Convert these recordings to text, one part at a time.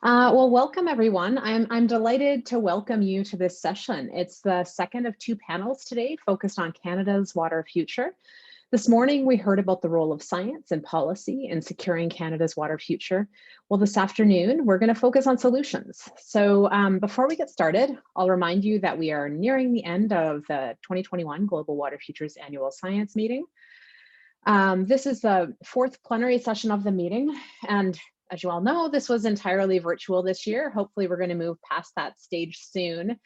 Well, welcome everyone. I'm delighted to welcome you to this session. It's the second of two panels today focused on Canada's water future. This morning, we heard about the role of science and policy in securing Canada's water future. Well, this afternoon, we're going to focus on solutions. So before we get started, I'll remind you that we are nearing the end of the 2021 Global Water Futures Annual Science Meeting. This is the fourth plenary session of the meeting, and as you all know, this was entirely virtual this year. Hopefully we're going to move past that stage soon.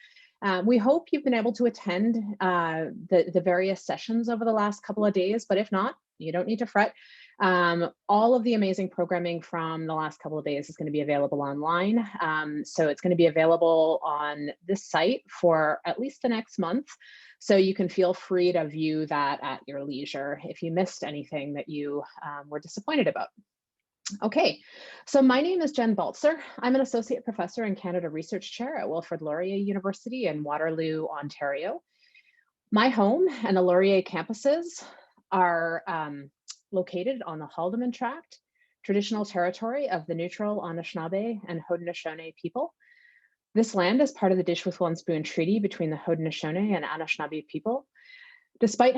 We hope you've been able to attend the various sessions over the last couple of days, but if not, you don't need to fret. All of the amazing programming from the last couple of days is going to be available online. So it's going to be available on this site for at least the next month. So you can feel free to view that at your leisure if you missed anything that you were disappointed about. Okay, so my name is Jen Baltzer. I'm an associate professor and Canada Research Chair at Wilfrid Laurier University in Waterloo, Ontario. My home and the Laurier campuses are located on the Haldimand Tract, traditional territory of the neutral Anishinaabe and Haudenosaunee people. This land is part of the Dish with One Spoon Treaty between the Haudenosaunee and Anishinaabe people. Despite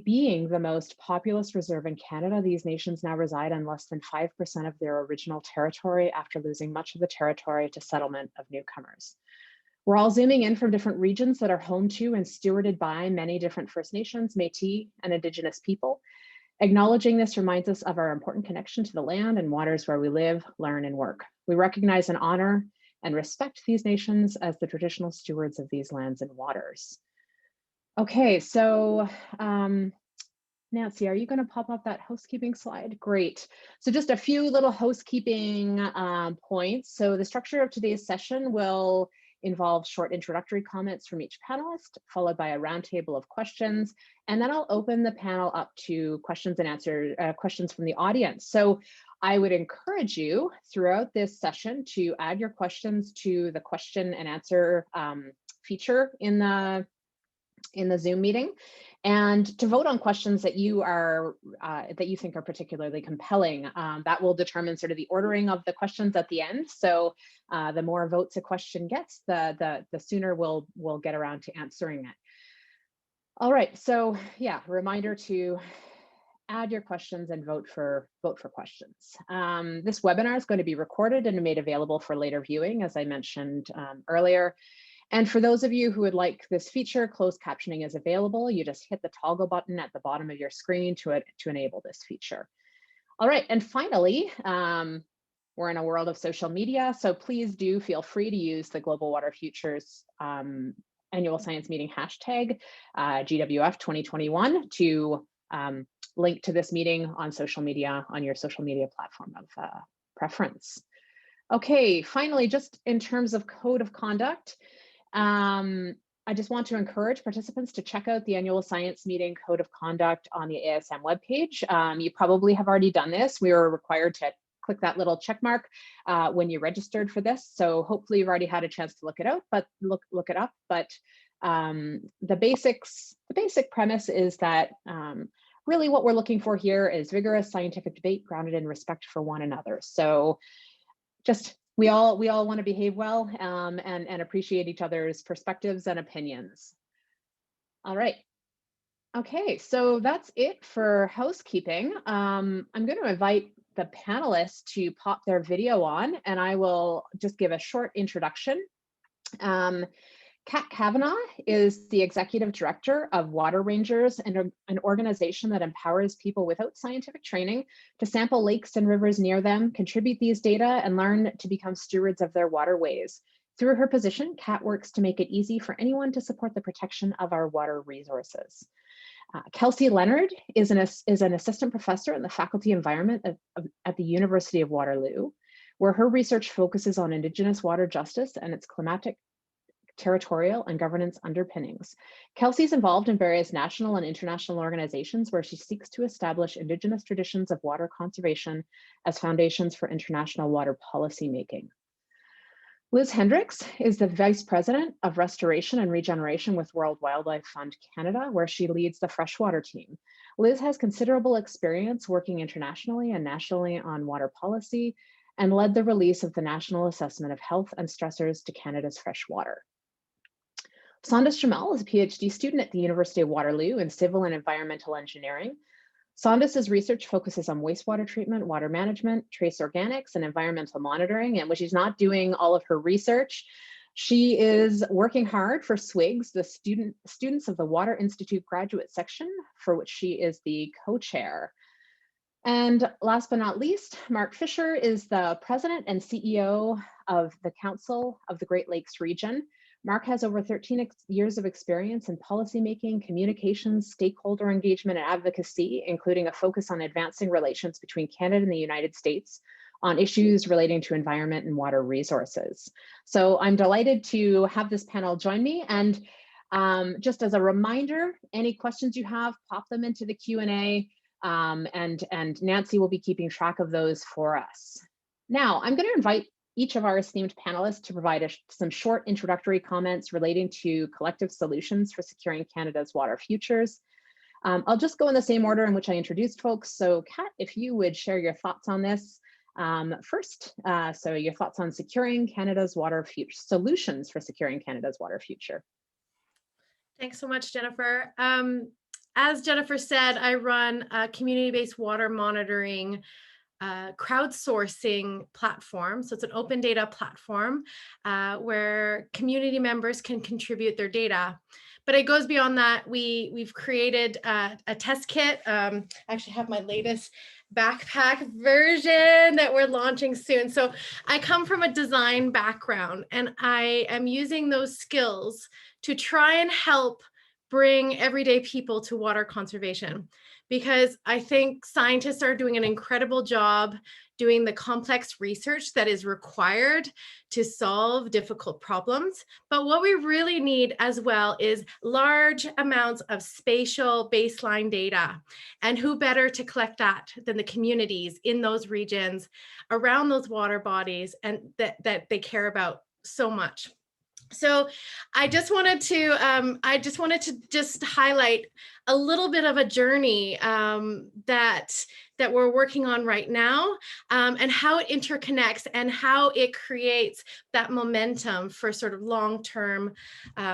being the most populous reserve in Canada, these nations now reside on less than 5% of their original territory after losing much of the territory to settlement of newcomers. We're all zooming in from different regions that are home to and stewarded by many different First Nations, Métis, and Indigenous people. Acknowledging this reminds us of our important connection to the land and waters where we live, learn, and work. We recognize and honor and respect these nations as the traditional stewards of these lands and waters. Okay, so Nancy, are you going to pop up that housekeeping slide? Great. So just a few little housekeeping points. So the structure of today's session will involve short introductory comments from each panelist, followed by a roundtable of questions, and then I'll open the panel up to questions and answer questions from the audience. So I would encourage you throughout this session to add your questions to the question and answer feature in the Zoom meeting, and to vote on questions that you think are particularly compelling. That will determine sort of the ordering of the questions at the end. So the more votes a question gets, the sooner we'll get around to answering it. All right, so yeah, reminder to add your questions and vote for questions. This webinar is going to be recorded and made available for later viewing, as I mentioned earlier. And for those of you who would like this feature, closed captioning is available. You just hit the toggle button at the bottom of your screen to enable this feature. All right, and finally, we're in a world of social media, so please do feel free to use the Global Water Futures Annual Science Meeting hashtag GWF2021 to link to this meeting on social media, on your social media platform of preference. Okay, finally, just in terms of code of conduct, I just want to encourage participants to check out the Annual Science Meeting Code of Conduct on the ASM webpage. You probably have already done this. We were required to click that little check mark when you registered for this. So hopefully you've already had a chance to look it out, but look it up. But the basic premise is that really what we're looking for here is vigorous scientific debate grounded in respect for one another. So just we all want to behave well and appreciate each other's perspectives and opinions. All right. Okay, so that's it for housekeeping. I'm going to invite the panelists to pop their video on, and I will just give a short introduction. Kat Kavanagh is the Executive Director of Water Rangers, an organization that empowers people without scientific training to sample lakes and rivers near them, contribute these data, and learn to become stewards of their waterways. Through her position, Kat works to make it easy for anyone to support the protection of our water resources. Kelsey Leonard is an assistant professor in the faculty environment at the University of Waterloo, where her research focuses on Indigenous water justice and its climatic, territorial, and governance underpinnings. Kelsey's involved in various national and international organizations where she seeks to establish Indigenous traditions of water conservation as foundations for international water policy making. Liz Hendricks is the Vice President of Restoration and Regeneration with World Wildlife Fund Canada, where she leads the freshwater team. Liz has considerable experience working internationally and nationally on water policy, and led the release of the National Assessment of Health and Stressors to Canada's Fresh Water. Sonda Shamel is a PhD student at the University of Waterloo in civil and environmental engineering. Sonda's research focuses on wastewater treatment, water management, trace organics, and environmental monitoring. And when she's not doing all of her research, she is working hard for SWIGS, the Students of the Water Institute graduate section, for which she is the co-chair. And last but not least, Mark Fisher is the president and CEO of the Council of the Great Lakes region. Mark has over 13 years of experience in policymaking, communications, stakeholder engagement, and advocacy, including a focus on advancing relations between Canada and the United States on issues relating to environment and water resources. So I'm delighted to have this panel join me. And just as a reminder, any questions you have, pop them into the Q&A, and Nancy will be keeping track of those for us. Now, I'm going to invite each of our esteemed panelists to provide some short introductory comments relating to collective solutions for securing Canada's water futures. I'll just go in the same order in which I introduced folks. So Kat, if you would share your thoughts on this first. So your thoughts on securing Canada's water future, solutions for securing Canada's water future. Thanks so much, Jennifer. As Jennifer said, I run a community-based water monitoring crowdsourcing platform. So it's an open data platform where community members can contribute their data. But it goes beyond that. We've created a test kit. I actually have my latest backpack version that we're launching soon. So I come from a design background, and I am using those skills to try and help bring everyday people to water conservation, because I think scientists are doing an incredible job doing the complex research that is required to solve difficult problems. But what we really need as well is large amounts of spatial baseline data. And who better to collect that than the communities in those regions around those water bodies and that they care about so much. So I just wanted to just highlight a little bit of a journey that we're working on right now, and how it interconnects and how it creates that momentum for sort of long-term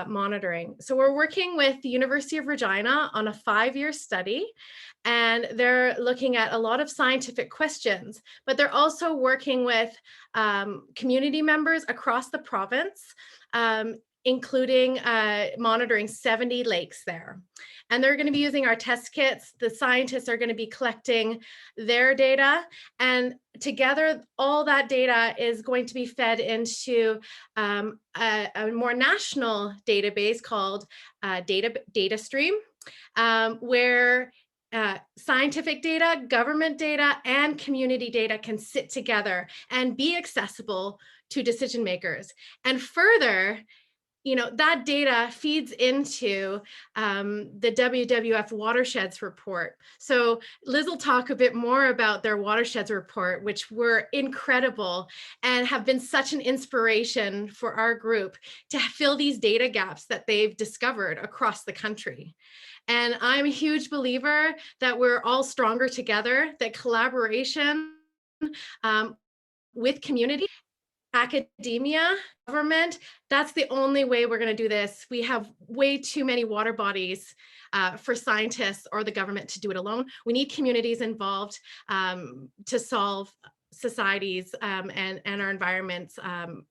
monitoring. So we're working with the University of Regina on a 5-year study, and they're looking at a lot of scientific questions, but they're also working with community members across the province, including monitoring 70 lakes there. And they're going to be using our test kits. The scientists are going to be collecting their data, and together all that data is going to be fed into a more national database called DataStream, where scientific data, government data, and community data can sit together and be accessible to decision makers. And further, you know, that data feeds into the WWF Watersheds report. So Liz will talk a bit more about their Watersheds report, which were incredible and have been such an inspiration for our group to fill these data gaps that they've discovered across the country. And I'm a huge believer that we're all stronger together, that collaboration with community, academia, government, that's the only way we're going to do this. We have way too many water bodies for scientists or the government to do it alone. We need communities involved to solve societies and our environment's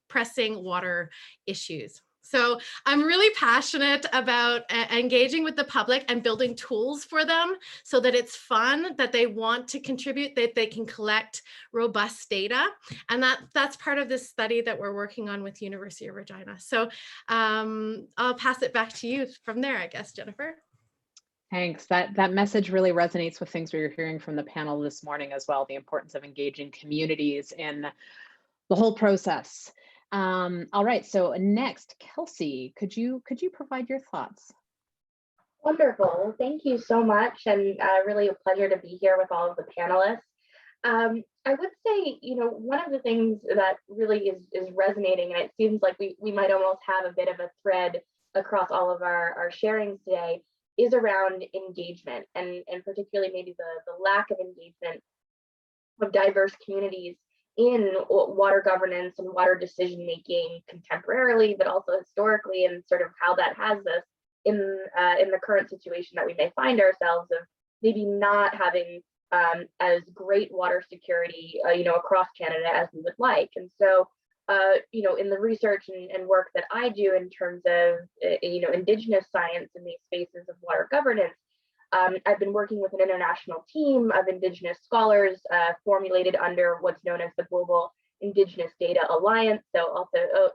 pressing water issues. So I'm really passionate about engaging with the public and building tools for them so that it's fun, that they want to contribute, that they can collect robust data. And that's part of this study that we're working on with University of Regina. So I'll pass it back to you from there, I guess, Jennifer. Thanks. That message really resonates with things we were hearing from the panel this morning as well, the importance of engaging communities in the whole process. All right, so next, Kelsey, could you provide your thoughts? Wonderful. Thank you so much, and really a pleasure to be here with all of the panelists. I would say, you know, one of the things that really is resonating, and it seems like we might almost have a bit of a thread across all of our sharings today, is around engagement, and particularly maybe the lack of engagement of diverse communities in water governance and water decision making contemporarily, but also historically, and sort of how that has us in the current situation that we may find ourselves of maybe not having as great water security, across Canada as we would like. And so, in the research and work that I do in terms of, Indigenous science in these spaces of water governance, I've been working with an international team of Indigenous scholars formulated under what's known as the Global Indigenous Data Alliance. So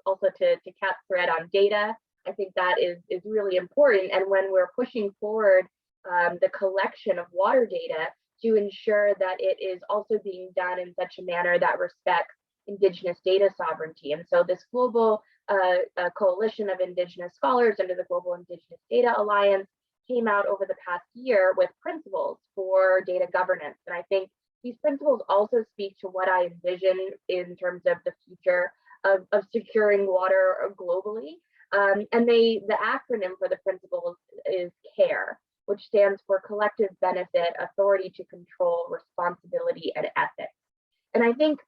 also to Kat's thread on data, I think that is really important. And when we're pushing forward the collection of water data to ensure that it is also being done in such a manner that respects Indigenous data sovereignty. And so this global coalition of Indigenous scholars under the Global Indigenous Data Alliance came out over the past year with principles for data governance. And I think these principles also speak to what I envision in terms of the future of securing water globally. And the acronym for the principles is CARE, which stands for Collective Benefit, Authority to Control, Responsibility, and Ethics. And I think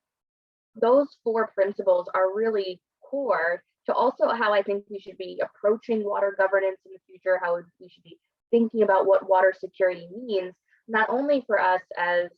those 4 principles are really core to also how I think we should be approaching water governance in the future, how we should be thinking about what water security means, not only for us as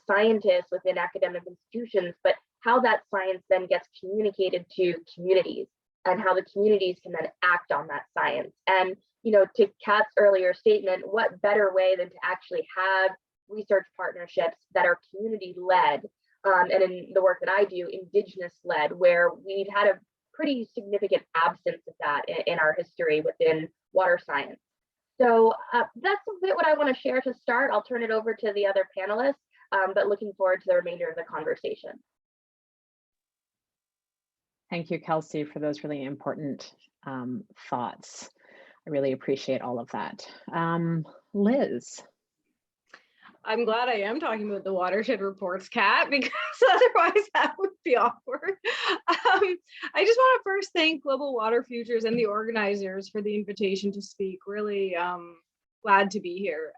scientists within academic institutions, but how that science then gets communicated to communities and how the communities can then act on that science. And, to Kat's earlier statement, what better way than to actually have research partnerships that are community-led, and in the work that I do, Indigenous-led, where we've had a pretty significant absence of that in our history within water science. So that's a bit what I want to share to start. I'll turn it over to the other panelists, but looking forward to the remainder of the conversation. Thank you, Kelsey, for those really important thoughts. I really appreciate all of that. Liz. I'm glad I am talking about the watershed reports, Kat, because otherwise that would be awkward. I just want to first thank Global Water Futures and the organizers for the invitation to speak. Really glad to be here.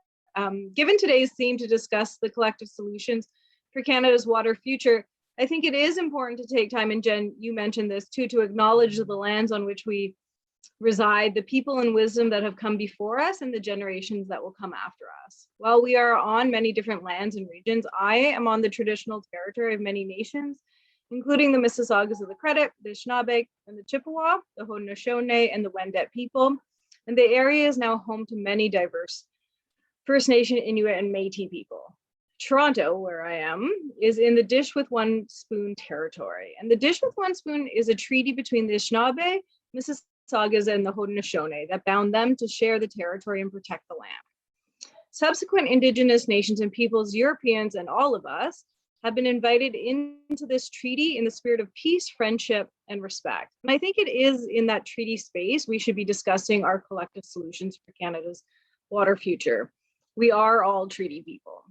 Given today's theme to discuss the collective solutions for Canada's water future, I think it is important to take time, and Jen, you mentioned this too, to acknowledge the lands on which we reside, the people and wisdom that have come before us, and the generations that will come after us. While we are on many different lands and regions, I am on the traditional territory of many nations, including the Mississaugas of the Credit, the Anishinaabe and the Chippewa, the Haudenosaunee and the Wendat people, and the area is now home to many diverse First Nation, Inuit, and Métis people. Toronto, where I am, is in the Dish with One Spoon territory, and the Dish with One Spoon is a treaty between the Anishinaabe, Mississaugas, and the Haudenosaunee that bound them to share the territory and protect the land. Subsequent Indigenous nations and peoples, Europeans, and all of us have been invited into this treaty in the spirit of peace, friendship, and respect. And I think it is in that treaty space we should be discussing our collective solutions for Canada's water future. We are all treaty people.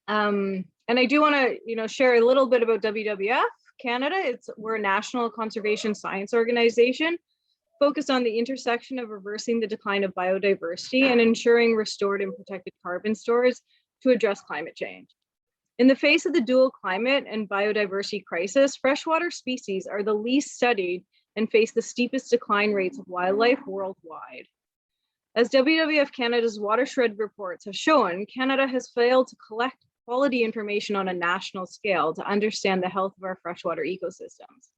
And I do want to, share a little bit about WWF Canada. We're a national conservation science organization focused on the intersection of reversing the decline of biodiversity and ensuring restored and protected carbon stores to address climate change. In the face of the dual climate and biodiversity crisis, freshwater species are the least studied and face the steepest decline rates of wildlife worldwide. As WWF Canada's watershed reports have shown, Canada has failed to collect quality information on a national scale to understand the health of our freshwater ecosystems.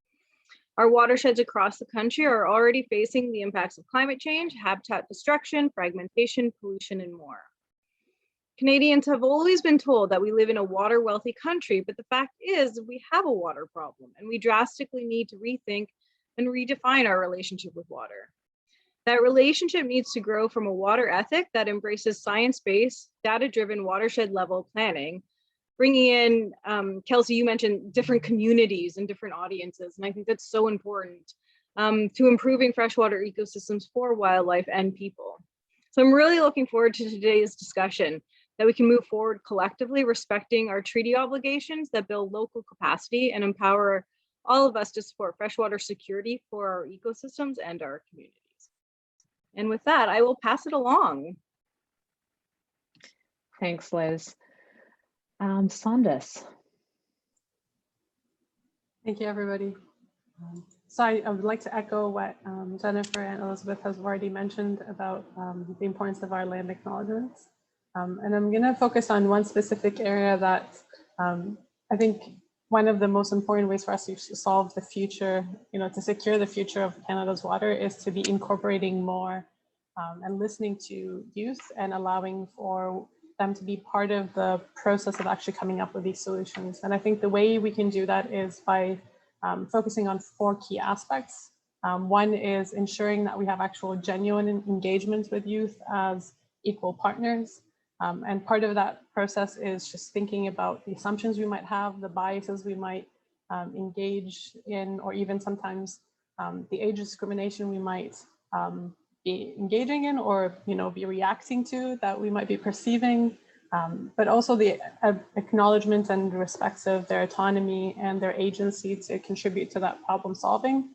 Our watersheds across the country are already facing the impacts of climate change, habitat destruction, fragmentation, pollution, and more. Canadians have always been told that we live in a water-wealthy country, but the fact is we have a water problem, and we drastically need to rethink and redefine our relationship with water. That relationship needs to grow from a water ethic that embraces science-based, data-driven watershed-level planning, bringing in, Kelsey, you mentioned different communities and different audiences, and I think that's so important to improving freshwater ecosystems for wildlife and people. So I'm really looking forward to today's discussion, that we can move forward collectively, respecting our treaty obligations that build local capacity and empower all of us to support freshwater security for our ecosystems and our communities. And with that, I will pass it along. Thanks, Liz. Sandis. Thank you, everybody. So I would like to echo what Jennifer and Elizabeth has already mentioned about the importance of our land acknowledgements. And I'm going to focus on one specific area that I think one of the most important ways for us to solve the future, to secure the future of Canada's water is to be incorporating more and listening to youth and allowing for them to be part of the process of actually coming up with these solutions. And I think the way we can do that is by focusing on 4 key aspects. One is ensuring that we have actual genuine engagement with youth as equal partners. And part of that process is just thinking about the assumptions we might have, the biases we might engage in, or even sometimes the age discrimination we might be engaging in or be reacting to that we might be perceiving, but also the acknowledgement and respect of their autonomy and their agency to contribute to that problem solving.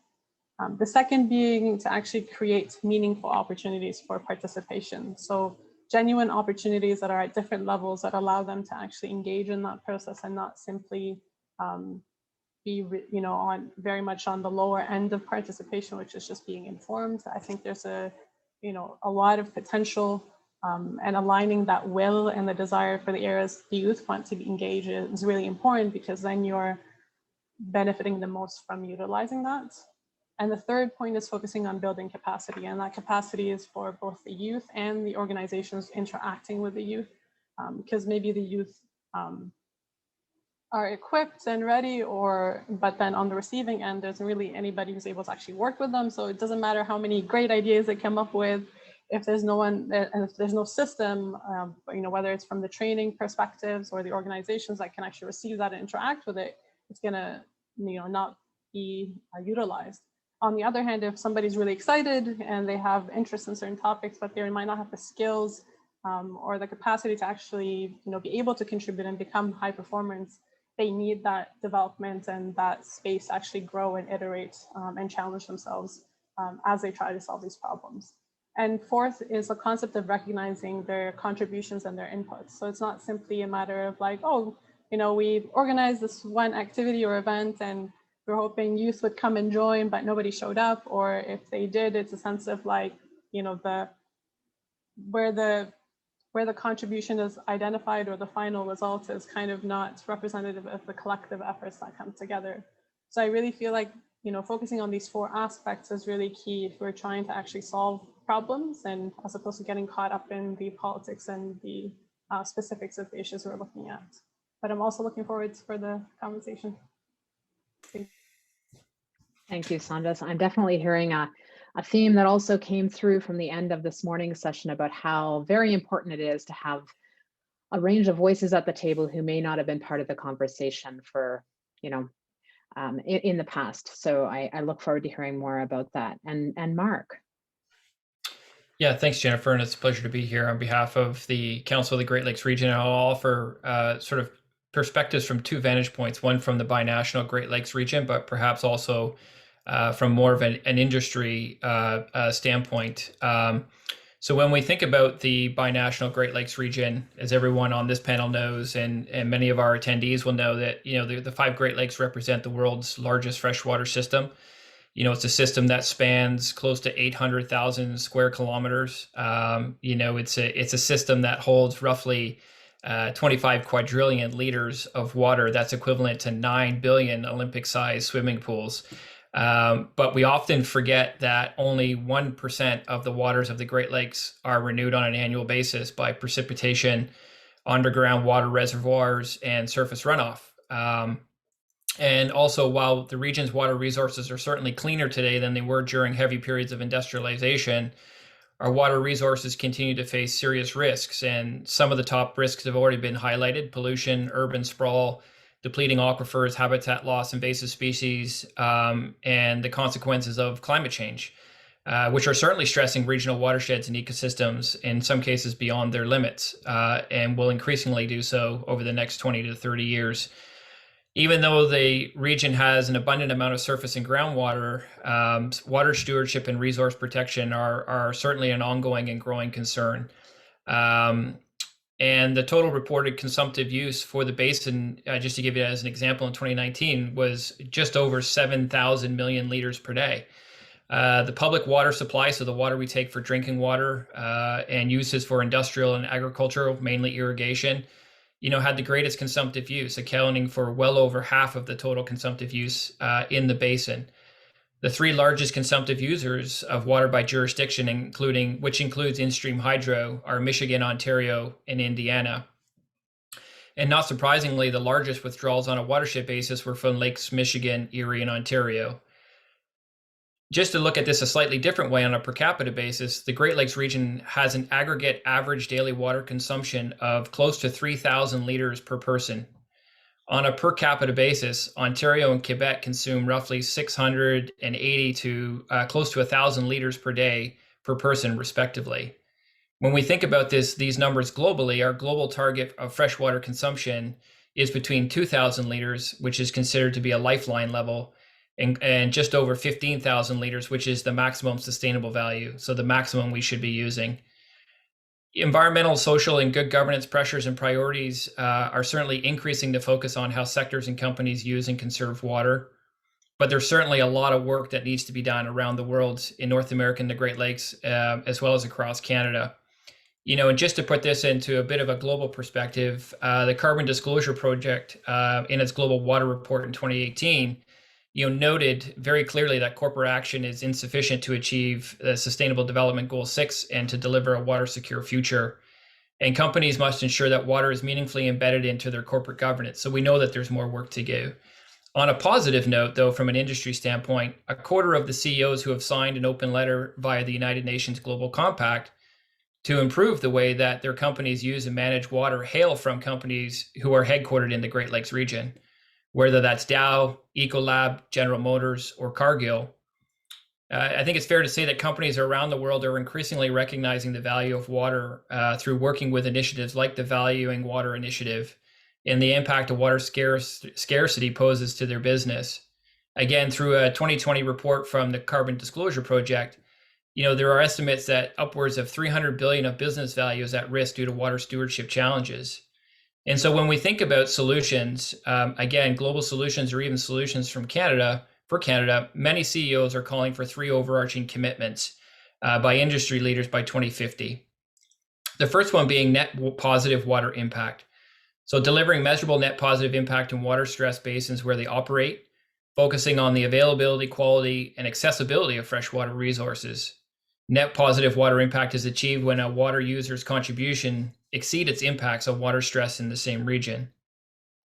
The second being to actually create meaningful opportunities for participation. So genuine opportunities that are at different levels that allow them to actually engage in that process and not simply be on very much on the lower end of participation, which is just being informed. I think there's a lot of potential and aligning that will and the desire for the areas the youth want to be engaged is really important, because then you're benefiting the most from utilizing that. And the third point is focusing on building capacity, and that capacity is for both the youth and the organizations interacting with the youth, because maybe the youth are equipped and ready, but then on the receiving end, there's really anybody who's able to actually work with them. So it doesn't matter how many great ideas they come up with, if there's no one, and if there's no system, whether it's from the training perspectives or the organizations that can actually receive that and interact with it, it's gonna, not be utilized. On the other hand, if somebody's really excited and they have interest in certain topics, but they might not have the skills or the capacity to actually, be able to contribute and become high performers, they need that development and that space to actually grow and iterate and challenge themselves as they try to solve these problems. And fourth is the concept of recognizing their contributions and their inputs. So it's not simply a matter of like, we organized this one activity or event and we're hoping youth would come and join, but nobody showed up. Or if they did, it's a sense of like, where the contribution is identified or the final result is kind of not representative of the collective efforts that come together. So I really feel like, focusing on these 4 aspects is really key if we're trying to actually solve problems, and as opposed to getting caught up in the politics and the specifics of the issues we're looking at. But I'm also looking forward for the conversation. Thank you, Sandas. I'm definitely hearing a theme that also came through from the end of this morning's session about how very important it is to have a range of voices at the table who may not have been part of the conversation for, in the past. So I look forward to hearing more about that. And Mark. Yeah, thanks, Jennifer. And it's a pleasure to be here on behalf of the Council of the Great Lakes Region. I'll offer sort of perspectives from 2 vantage points, one from the binational Great Lakes region, but perhaps also from more of an industry standpoint. So when we think about the binational Great Lakes region, as everyone on this panel knows, and many of our attendees will know that, the 5 Great Lakes represent the world's largest freshwater system. It's a system that spans close to 800,000 square kilometers. It's a system that holds roughly 25 quadrillion liters of water. That's equivalent to 9 billion Olympic-sized swimming pools. But we often forget that only 1% of the waters of the Great Lakes are renewed on an annual basis by precipitation, underground water reservoirs, and surface runoff. And also, while the region's water resources are certainly cleaner today than they were during heavy periods of industrialization, our water resources continue to face serious risks. And some of the top risks have already been highlighted: pollution, urban sprawl, depleting aquifers, habitat loss, invasive species, and the consequences of climate change, which are certainly stressing regional watersheds and ecosystems, in some cases beyond their limits, and will increasingly do so over the next 20 to 30 years. Even though the region has an abundant amount of surface and groundwater, water stewardship and resource protection are certainly an ongoing and growing concern. And the total reported consumptive use for the basin, just to give you as an example, in 2019 was just over 7,000 million liters per day. The public water supply, so the water we take for drinking water and uses for industrial and agricultural, mainly irrigation, had the greatest consumptive use, accounting for well over half of the total consumptive use in the basin. The three largest consumptive users of water by jurisdiction, which includes in-stream hydro, are Michigan, Ontario, and Indiana. And not surprisingly, the largest withdrawals on a watershed basis were from Lakes Michigan, Erie, and Ontario. Just to look at this a slightly different way on a per capita basis, the Great Lakes region has an aggregate average daily water consumption of close to 3,000 liters per person. On a per capita basis, Ontario and Quebec consume roughly 680 to close to 1,000 liters per day per person, respectively. When we think about these numbers globally, our global target of freshwater consumption is between 2,000 liters, which is considered to be a lifeline level, and just over 15,000 liters, which is the maximum sustainable value, so the maximum we should be using. Environmental, social, and good governance pressures and priorities are certainly increasing the focus on how sectors and companies use and conserve water. But there's certainly a lot of work that needs to be done around the world, in North America and the Great Lakes, as well as across Canada. And just to put this into a bit of a global perspective, the Carbon Disclosure Project, in its Global Water Report in 2018, noted very clearly that corporate action is insufficient to achieve the Sustainable Development Goal 6 and to deliver a water secure future. And companies must ensure that water is meaningfully embedded into their corporate governance. So we know that there's more work to do. On a positive note, though, from an industry standpoint, a quarter of the CEOs who have signed an open letter via the United Nations Global Compact to improve the way that their companies use and manage water hail from companies who are headquartered in the Great Lakes region, whether that's Dow, Ecolab, General Motors, or Cargill. I think it's fair to say that companies around the world are increasingly recognizing the value of water through working with initiatives like the Valuing Water Initiative and the impact of water scarcity poses to their business. Again, through a 2020 report from the Carbon Disclosure Project, there are estimates that upwards of $300 billion of business value is at risk due to water stewardship challenges. And so when we think about solutions, again, global solutions or even solutions for Canada, many CEOs are calling for three overarching commitments by industry leaders by 2050. The first one being net positive water impact. So delivering measurable net positive impact in water stress basins where they operate, focusing on the availability, quality, and accessibility of freshwater resources. Net positive water impact is achieved when a water user's contribution exceeds its impacts on water stress in the same region.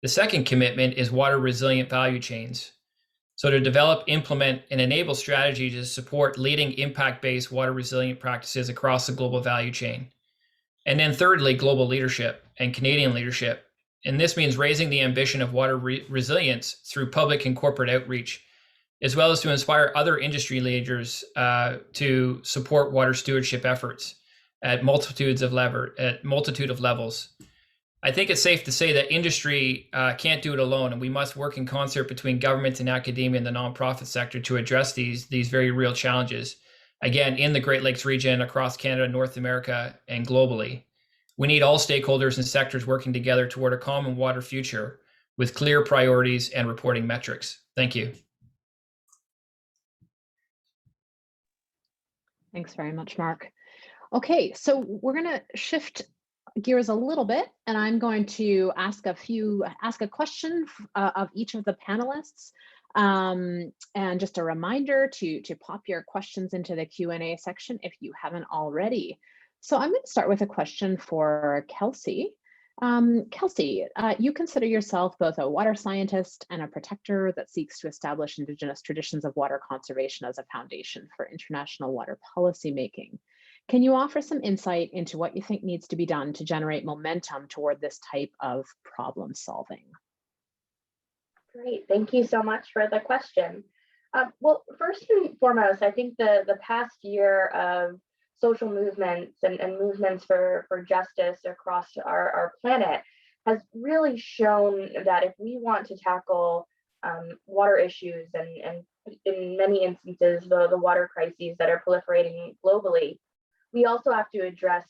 The second commitment is water resilient value chains. So to develop, implement, and enable strategies to support leading impact-based water resilient practices across the global value chain. And then thirdly, global leadership and Canadian leadership. And this means raising the ambition of water resilience through public and corporate outreach, as well as to inspire other industry leaders to support water stewardship efforts at multitude of levels. I think it's safe to say that industry can't do it alone, and we must work in concert between government and academia and the nonprofit sector to address these very real challenges, again, in the Great Lakes region, across Canada, North America, and globally. We need all stakeholders and sectors working together toward a common water future with clear priorities and reporting metrics. Thank you. Thanks very much, Mark. Okay, so we're going to shift gears a little bit, and I'm going to ask a question of each of the panelists. And just a reminder to pop your questions into the Q&A section if you haven't already. So I'm going to start with a question for Kelsey. Kelsey, you consider yourself both a water scientist and a protector that seeks to establish Indigenous traditions of water conservation as a foundation for international water policy making. Can you offer some insight into what you think needs to be done to generate momentum toward this type of problem solving? Great, thank you so much for the question. Well, first and foremost, I think the past year of social movements and movements for justice across our planet has really shown that if we want to tackle water issues and in many instances the water crises that are proliferating globally, we also have to address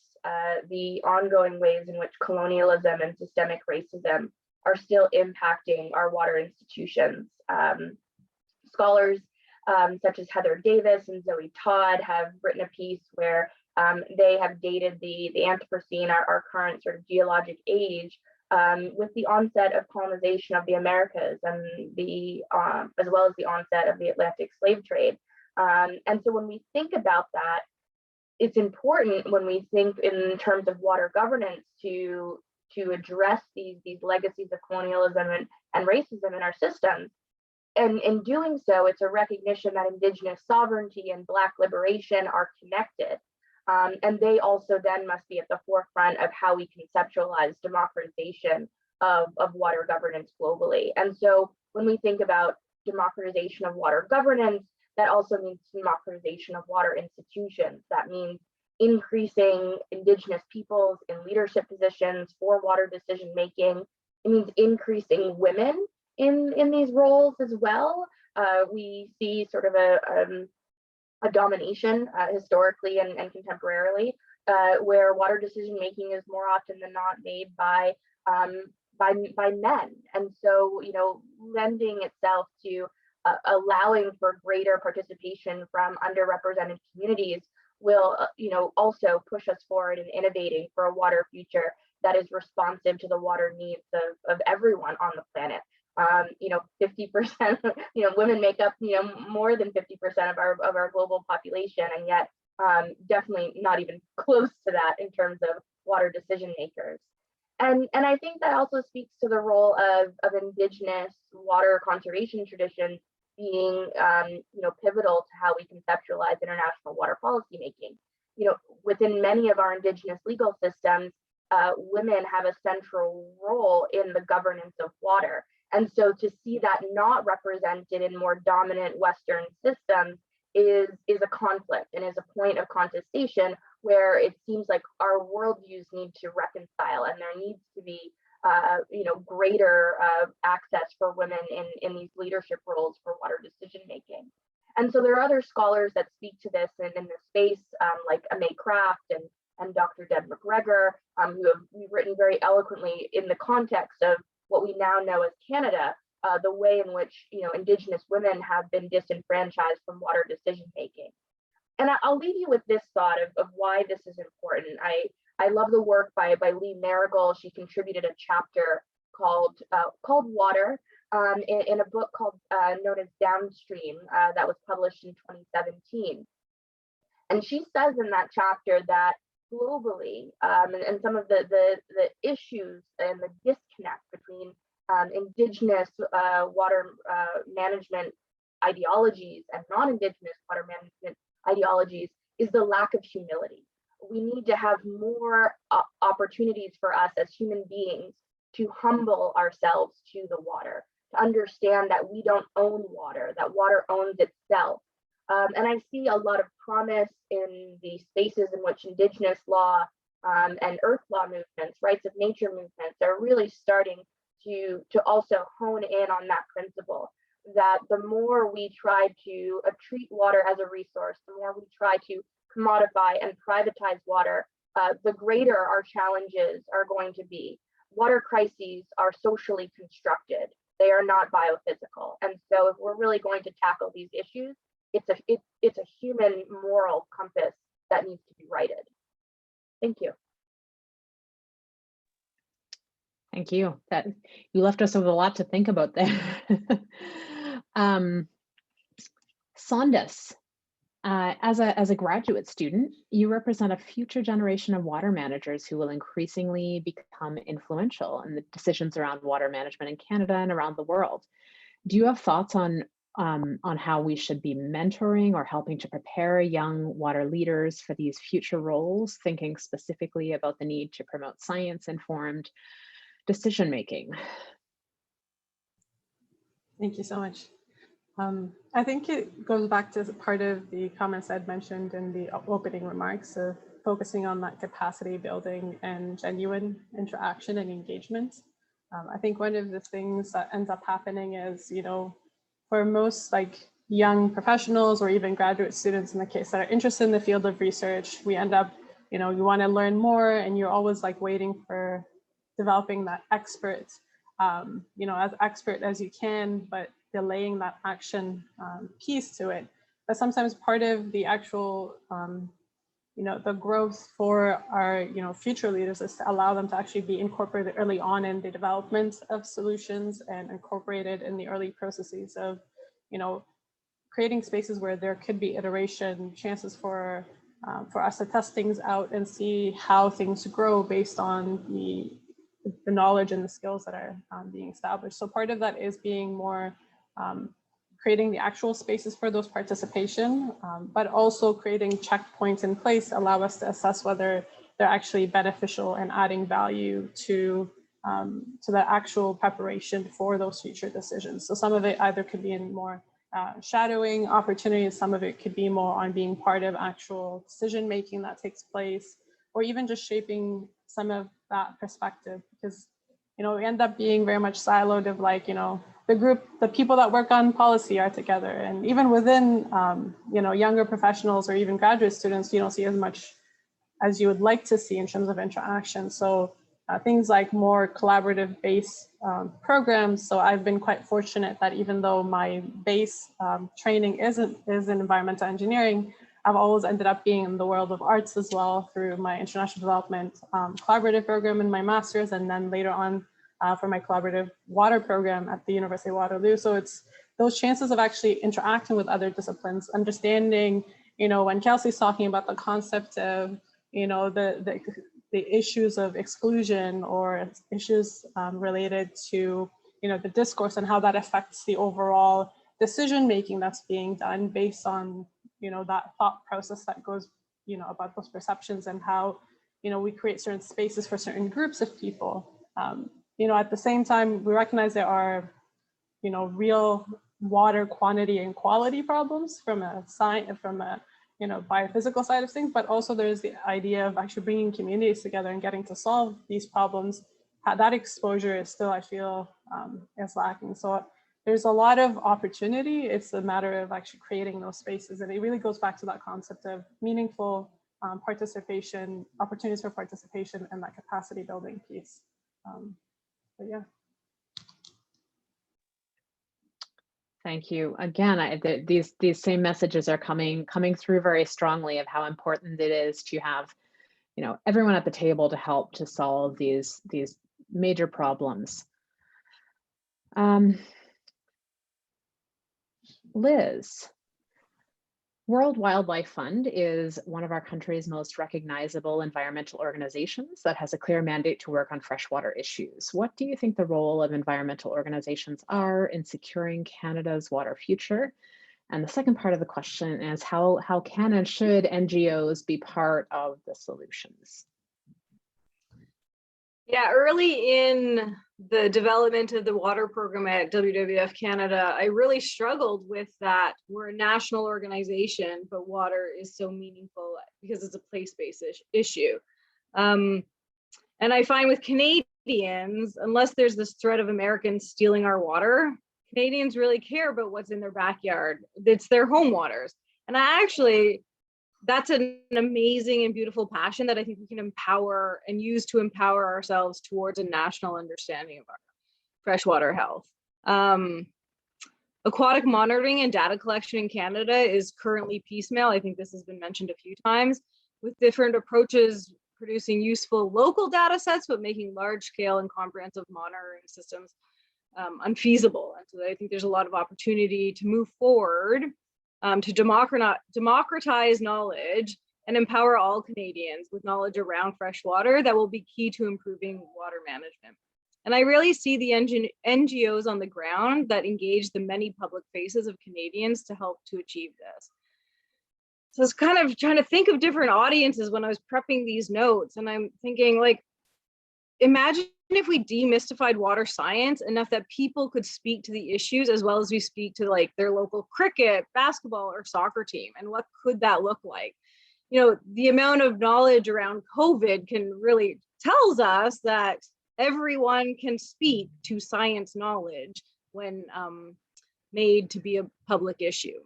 the ongoing ways in which colonialism and systemic racism are still impacting our water institutions. Scholars such as Heather Davis and Zoe Todd have written a piece where they have dated the Anthropocene, our current sort of geologic age, with the onset of colonization of the Americas and as well as the onset of the Atlantic slave trade. And so when we think about that, it's important when we think in terms of water governance to address these legacies of colonialism and racism in our systems. And in doing so, it's a recognition that Indigenous sovereignty and Black liberation are connected. And they also then must be at the forefront of how we conceptualize democratization of water governance globally. And so when we think about democratization of water governance, that also means democratization of water institutions. That means increasing Indigenous peoples in leadership positions for water decision making. It means increasing women in these roles as well. We see sort of a domination historically and contemporarily, where water decision making is more often than not made by men. And so, you know, lending itself to allowing for greater participation from underrepresented communities will, you know, also push us forward in innovating for a water future that is responsive to the water needs of everyone on the planet. You know, 50%, you know, women make up, you know, more than 50% of our global population, and yet definitely not even close to that in terms of water decision makers. And I think that also speaks to the role of Indigenous water conservation traditions being, you know, pivotal to how we conceptualize international water policy making. You know, within many of our Indigenous legal systems, women have a central role in the governance of water. And so to see that not represented in more dominant Western systems is a conflict and is a point of contestation where it seems like our worldviews need to reconcile, and there needs to be you know, greater access for women in these leadership roles for water decision making. And so there are other scholars that speak to this in this space, like Amay Craft and Dr. Deb McGregor, who have written very eloquently in the context of what we now know as Canada, the way in which, you know, Indigenous women have been disenfranchised from water decision making. And I'll leave you with this thought of why this is important. I love the work by Lee Marigold. She contributed a chapter called Water in a book called known as Downstream that was published in 2017. And she says in that chapter that globally, and some of the issues and the disconnect between Indigenous water management ideologies and non-Indigenous water management ideologies is the lack of humility. We need to have more opportunities for us as human beings to humble ourselves to the water, to understand that we don't own water, that water owns itself. And I see a lot of promise in the spaces in which Indigenous law and earth law movements, rights of nature movements are really starting to also hone in on that principle, that the more we try to treat water as a resource, the more we try to commodify and privatize water, the greater our challenges are going to be. Water crises are socially constructed. They are not biophysical. And so if we're really going to tackle these issues, it's a human moral compass that needs to be righted. Thank you. Thank you. That you left us with a lot to think about there. Sondas, as a graduate student, you represent a future generation of water managers who will increasingly become influential in the decisions around water management in Canada and around the world. Do you have thoughts on how we should be mentoring or helping to prepare young water leaders for these future roles, thinking specifically about the need to promote science-informed decision-making? Thank you so much. I think it goes back to part of the comments I'd mentioned in the opening remarks of focusing on that capacity building and genuine interaction and engagement. I think one of the things that ends up happening is, you know, for most like young professionals or even graduate students in the case that are interested in the field of research, we end up you know, you want to learn more and you're always like waiting for developing that expert, you know, as expert as you can, but delaying that action piece to it. But sometimes part of the actual, you know, the growth for our, you know, future leaders is to allow them to actually be incorporated early on in the development of solutions and incorporated in the early processes of, you know, creating spaces where there could be iteration, chances for us to test things out and see how things grow based on the knowledge and the skills that are being established. So part of that is being more creating the actual spaces for those participation, but also creating checkpoints in place allow us to assess whether they're actually beneficial and adding value to the actual preparation for those future decisions. So some of it either could be in more shadowing opportunities, some of it could be more on being part of actual decision making that takes place, or even just shaping some of that perspective, because, you know, we end up being very much siloed of like, you know, the people that work on policy are together, and even within, you know, younger professionals or even graduate students, you don't see as much as you would like to see in terms of interaction. So things like more collaborative based programs. So I've been quite fortunate that even though my base training is in environmental engineering, I've always ended up being in the world of arts as well through my international development collaborative program in my master's, and then later on for my collaborative water program at the University of Waterloo. So it's those chances of actually interacting with other disciplines, understanding, you know, when Kelsey's talking about the concept of, you know, the issues of exclusion or issues related to, you know, the discourse and how that affects the overall decision making that's being done based on, you know, that thought process that goes, you know, about those perceptions and how, you know, we create certain spaces for certain groups of people. You know, at the same time, we recognize there are, you know, real water quantity and quality problems from a you know, biophysical side of things, but also there's the idea of actually bringing communities together and getting to solve these problems. That exposure is still, I feel, is lacking. So there's a lot of opportunity. It's a matter of actually creating those spaces. And it really goes back to that concept of meaningful participation, opportunities for participation, and that capacity building piece. But yeah. Thank you. Again, these same messages are coming through very strongly of how important it is to have, you know, everyone at the table to help to solve these major problems. Liz, World Wildlife Fund is one of our country's most recognizable environmental organizations that has a clear mandate to work on freshwater issues. What do you think the role of environmental organizations are in securing Canada's water future? And the second part of the question is how can and should NGOs be part of the solutions? Yeah, early in the development of the water program at WWF Canada, I really struggled with that. We're a national organization, but water is so meaningful because it's a place-based issue. And I find with Canadians, unless there's this threat of Americans stealing our water, Canadians really care about what's in their backyard. It's their home waters. And that's an amazing and beautiful passion that I think we can empower and use to empower ourselves towards a national understanding of our freshwater health. Aquatic monitoring and data collection in Canada is currently piecemeal. I think this has been mentioned a few times, with different approaches producing useful local data sets, but making large scale and comprehensive monitoring systems unfeasible. And so I think there's a lot of opportunity to move forward to democratize knowledge and empower all Canadians with knowledge around freshwater that will be key to improving water management. And I really see the NGOs on the ground that engage the many public faces of Canadians to help to achieve this. So I was kind of trying to think of different audiences when I was prepping these notes, and I'm thinking, like, imagine if we demystified water science enough that people could speak to the issues as well as we speak to like their local cricket, basketball, or soccer team. And what could that look like? You know, the amount of knowledge around COVID can really tells us that everyone can speak to science knowledge when made to be a public issue.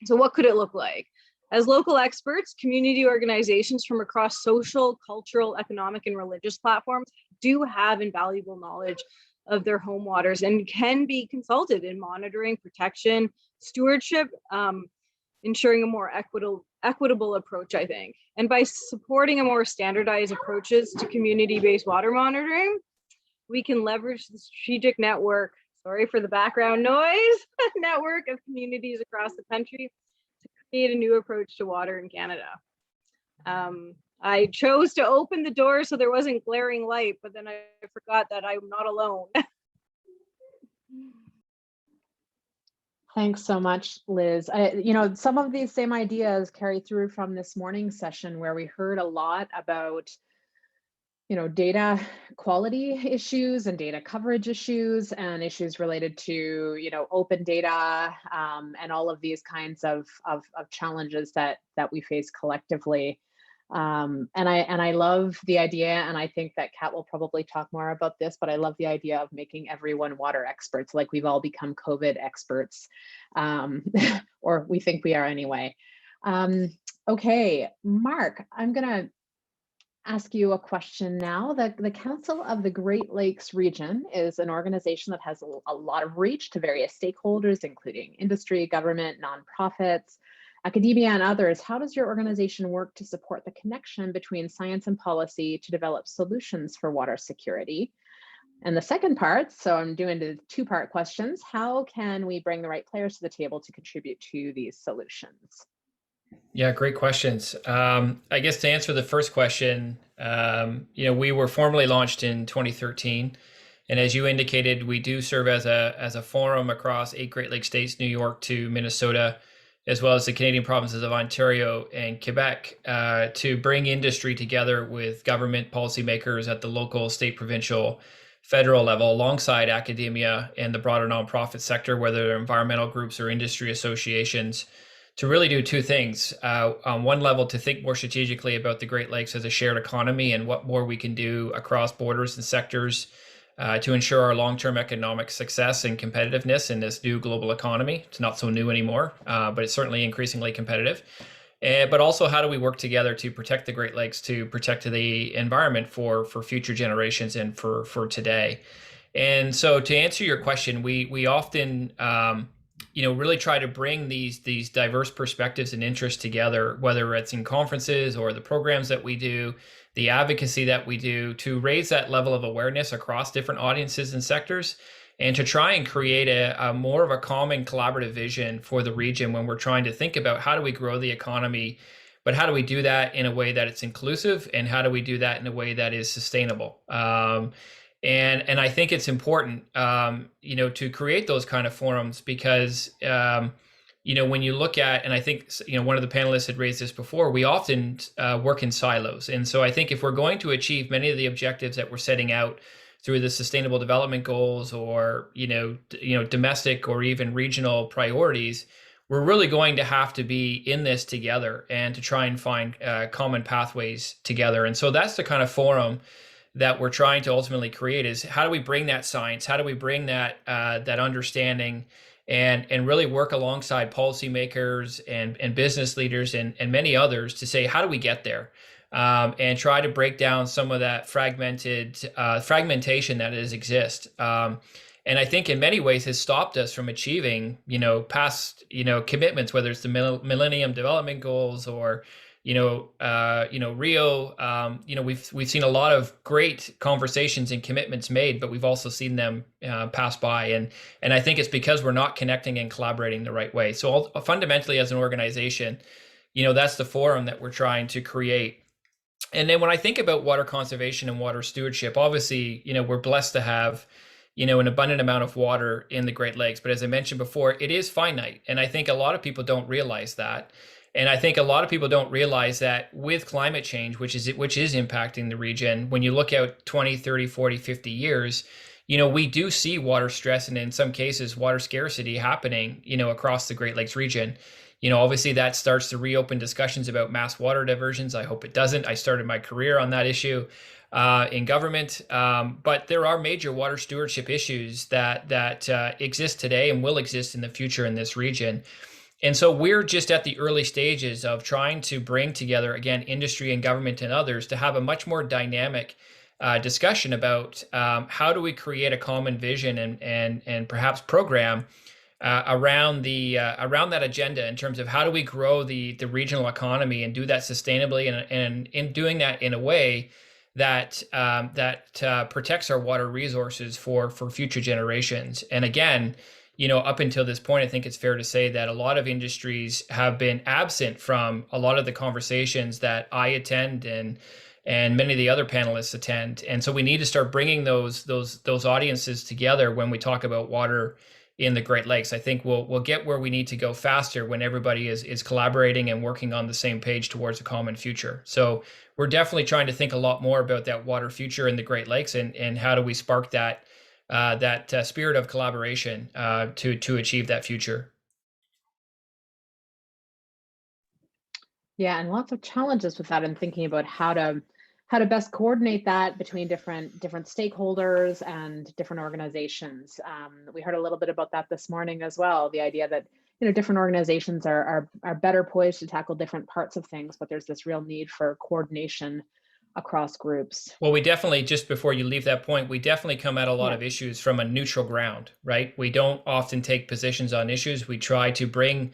So what could it look like? As local experts, community organizations from across social, cultural, economic, and religious platforms do have invaluable knowledge of their home waters and can be consulted in monitoring, protection, stewardship, ensuring a more equitable approach, I think. And by supporting a more standardized approaches to community-based water monitoring, we can leverage the strategic network, sorry for the background noise, network of communities across the country to create a new approach to water in Canada. I chose to open the door so there wasn't glaring light, but then I forgot that I'm not alone. Thanks so much, Liz. Some of these same ideas carry through from this morning's session where we heard a lot about, data quality issues and data coverage issues and issues related to, open data and all of these kinds of challenges that we face collectively. And I love the idea, and I think that Kat will probably talk more about this, but I love the idea of making everyone water experts, like we've all become COVID experts, or we think we are anyway. Okay, Mark, I'm gonna ask you a question now. The Council of the Great Lakes Region is an organization that has a lot of reach to various stakeholders, including industry, government, nonprofits, academia, and others. How does your organization work to support the connection between science and policy to develop solutions for water security? And the second part, so I'm doing the two-part questions, how can we bring the right players to the table to contribute to these solutions? Yeah, great questions. I guess to answer the first question, we were formally launched in 2013. And as you indicated, we do serve as a forum across 8 Great Lakes states, New York to Minnesota, as well as the Canadian provinces of Ontario and Quebec, to bring industry together with government policymakers at the local, state, provincial, federal level, alongside academia and the broader nonprofit sector, whether they're environmental groups or industry associations, to really do two things. On one level, to think more strategically about the Great Lakes as a shared economy and what more we can do across borders and sectors to ensure our long-term economic success and competitiveness in this new global economy. It's not so new anymore, but it's certainly increasingly competitive. But also, how do we work together to protect the Great Lakes, to protect the environment for future generations and for today? And so, to answer your question, we often really try to bring these diverse perspectives and interests together, whether it's in conferences or the programs that we do, the advocacy that we do, to raise that level of awareness across different audiences and sectors, and to try and create a more of a common collaborative vision for the region when we're trying to think about how do we grow the economy, but how do we do that in a way that it's inclusive, and how do we do that in a way that is sustainable? And I think it's important, to create those kind of forums because, when you look at, and I think, one of the panelists had raised this before, we often work in silos. And so I think if we're going to achieve many of the objectives that we're setting out through the Sustainable Development Goals or, domestic or even regional priorities, we're really going to have to be in this together and to try and find common pathways together. And so that's the kind of forum that we're trying to ultimately create, is how do we bring that science? How do we bring that that understanding and really work alongside policymakers and business leaders and many others to say, how do we get there? And try to break down some of that fragmentation that exists. And I think in many ways has stopped us from achieving, past, commitments, whether it's the Millennium Development Goals or Rio. We've seen a lot of great conversations and commitments made, but we've also seen them pass by, and I think it's because we're not connecting and collaborating the right way. So fundamentally, as an organization, that's the forum that we're trying to create. And then when I think about water conservation and water stewardship, obviously, we're blessed to have an abundant amount of water in the Great Lakes, but as I mentioned before, it is finite, and I think a lot of people don't realize that. And I think a lot of people don't realize that with climate change, which is impacting the region, when you look out 20, 30, 40, 50 years, we do see water stress and in some cases water scarcity happening, across the Great Lakes region. Obviously that starts to reopen discussions about mass water diversions. I hope it doesn't. I started my career on that issue in government, but there are major water stewardship issues that exist today and will exist in the future in this region. And so we're just at the early stages of trying to bring together, again, industry and government and others to have a much more dynamic discussion about how do we create a common vision and perhaps program around that agenda in terms of how do we grow the regional economy and do that sustainably, and in doing that in a way that protects our water resources for future generations. And again, up until this point, I think it's fair to say that a lot of industries have been absent from a lot of the conversations that I attend and many of the other panelists attend. And so we need to start bringing those audiences together when we talk about water in the Great Lakes. I think we'll get where we need to go faster when everybody is collaborating and working on the same page towards a common future. So we're definitely trying to think a lot more about that water future in the Great Lakes and how do we spark that spirit of collaboration to achieve that future. Yeah, and lots of challenges with that, and thinking about how to best coordinate that between different stakeholders and different organizations. We heard a little bit about that this morning as well. The idea that different organizations are better poised to tackle different parts of things, but there's this real need for coordination across groups. Well, we definitely, just before you leave that point, we definitely come at a lot of issues from a neutral ground, right? We don't often take positions on issues. We try to bring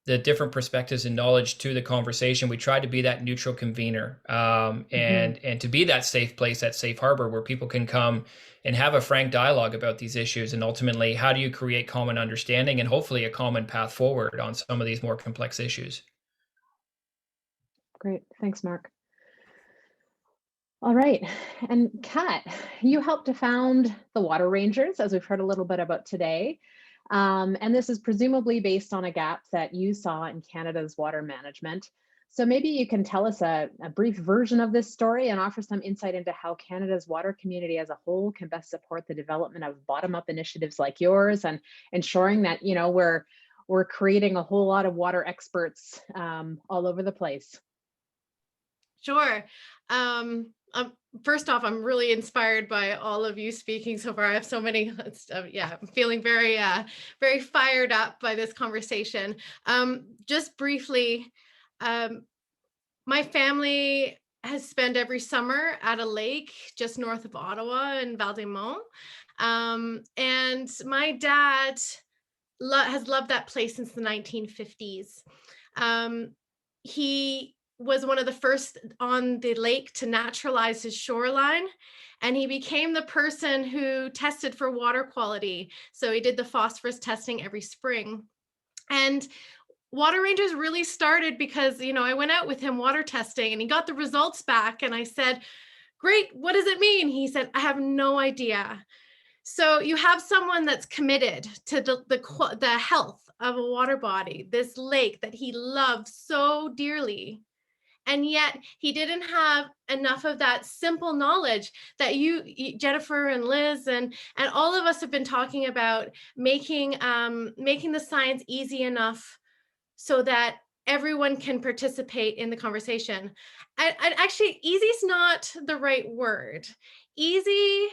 the different perspectives and knowledge to the conversation. We try to be that neutral convener and to be that safe place, that safe harbor where people can come and have a frank dialogue about these issues. And ultimately, how do you create common understanding and hopefully a common path forward on some of these more complex issues? Great. Thanks, Mark. All right. And Kat, you helped to found the Water Rangers, as we've heard a little bit about today. And this is presumably based on a gap that you saw in Canada's water management. So maybe you can tell us a brief version of this story and offer some insight into how Canada's water community as a whole can best support the development of bottom-up initiatives like yours, and ensuring that we're creating a whole lot of water experts all over the place. Sure. First off, I'm really inspired by all of you speaking so far. I have so many, I'm feeling very, very fired up by this conversation. Just briefly, my family has spent every summer at a lake just north of Ottawa in Val-des-Monts. And my dad has loved that place since the 1950s. He was one of the first on the lake to naturalize his shoreline, and he became the person who tested for water quality. So he did the phosphorus testing every spring. And Water Rangers really started because, I went out with him water testing and he got the results back and I said, "Great, what does it mean?" He said, "I have no idea." So you have someone that's committed to the health of a water body, this lake that he loved so dearly. And yet he didn't have enough of that simple knowledge that you, Jennifer and Liz, and all of us have been talking about, making the science easy enough so that everyone can participate in the conversation. Actually, easy is not the right word. Easy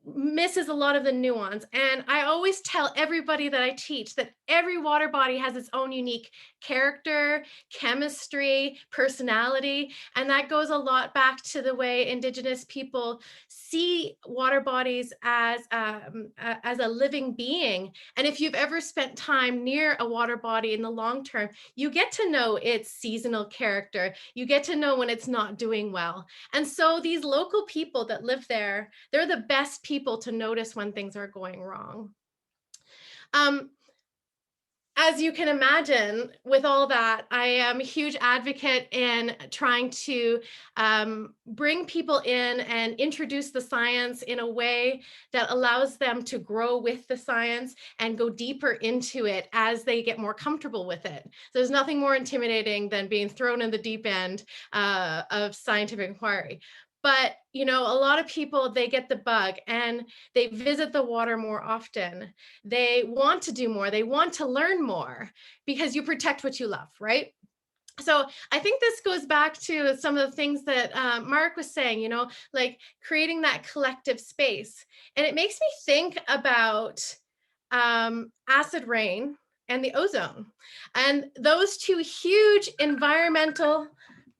misses a lot of the nuance. And I always tell everybody that I teach that every water body has its own unique character, chemistry, personality. And that goes a lot back to the way Indigenous people see water bodies as a living being. And if you've ever spent time near a water body in the long term, you get to know its seasonal character. You get to know when it's not doing well. And so these local people that live there, they're the best people to notice when things are going wrong. As you can imagine, with all that, I am a huge advocate in trying to bring people in and introduce the science in a way that allows them to grow with the science and go deeper into it as they get more comfortable with it. There's nothing more intimidating than being thrown in the deep end of scientific inquiry. But, a lot of people, they get the bug and they visit the water more often. They want to do more. They want to learn more because you protect what you love, right? So I think this goes back to some of the things that Mark was saying, like creating that collective space. And it makes me think about acid rain and the ozone. And those two huge environmental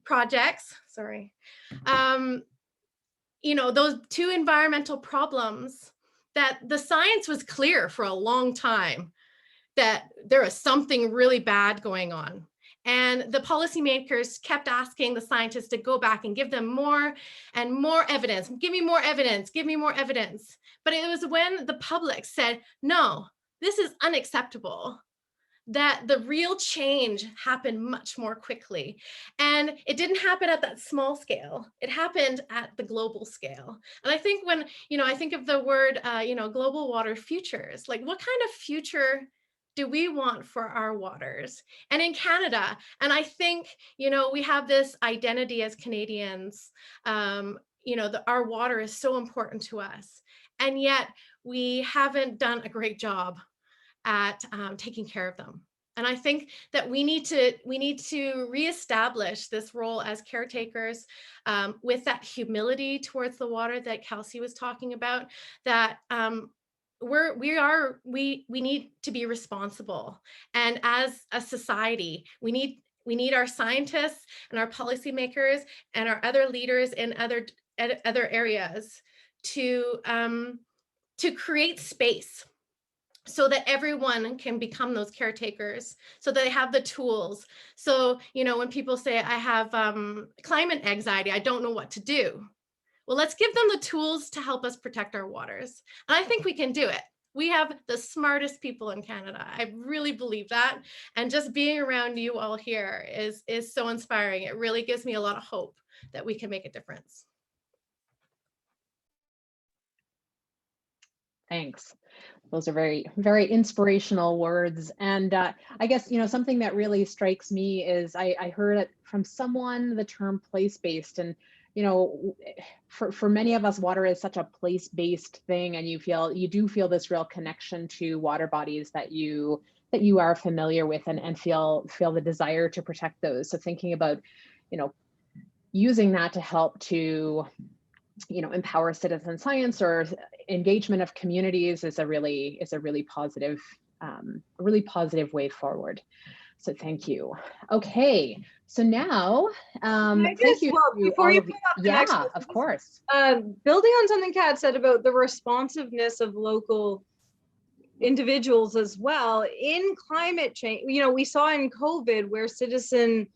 projects, you know, those two environmental problems, that the science was clear for a long time that there was something really bad going on. And the policymakers kept asking the scientists to go back and give them more and more evidence. Give me more evidence, give me more evidence. But it was when the public said, no, this is unacceptable, that the real change happened much more quickly. And it didn't happen at that small scale. It happened at the global scale. And I think when, you know, I think of the word, you know, global water futures, like what kind of future do we want for our waters? And in Canada, and I think, you know, we have this identity as Canadians, you know, our water is so important to us. And yet we haven't done a great job at taking care of them. And I think that we need to reestablish this role as caretakers with that humility towards the water that Kelsey was talking about, that we need to be responsible. And as a society, we need our scientists and our policymakers and our other leaders in other areas to create space so that everyone can become those caretakers, so that they have the tools. So, you know, when people say, I have climate anxiety, I don't know what to do. Well, let's give them the tools to help us protect our waters. And I think we can do it. We have the smartest people in Canada. I really believe that. And just being around you all here is so inspiring. It really gives me a lot of hope that we can make a difference. Thanks. Those are very, very inspirational words. And I guess, you know, something that really strikes me is I heard it from someone, the term place-based. And, you know, for many of us, water is such a place-based thing, and you do feel this real connection to water bodies that you are familiar with, and feel the desire to protect those. So thinking about, you know, using that to help to, you know, empower citizen science or engagement of communities is a really positive way forward. So thank you. Okay, so now thank you. Well, before you put up the next one, of course. Building on something Kat said about the responsiveness of local individuals as well in climate change, you know, we saw in COVID where citizen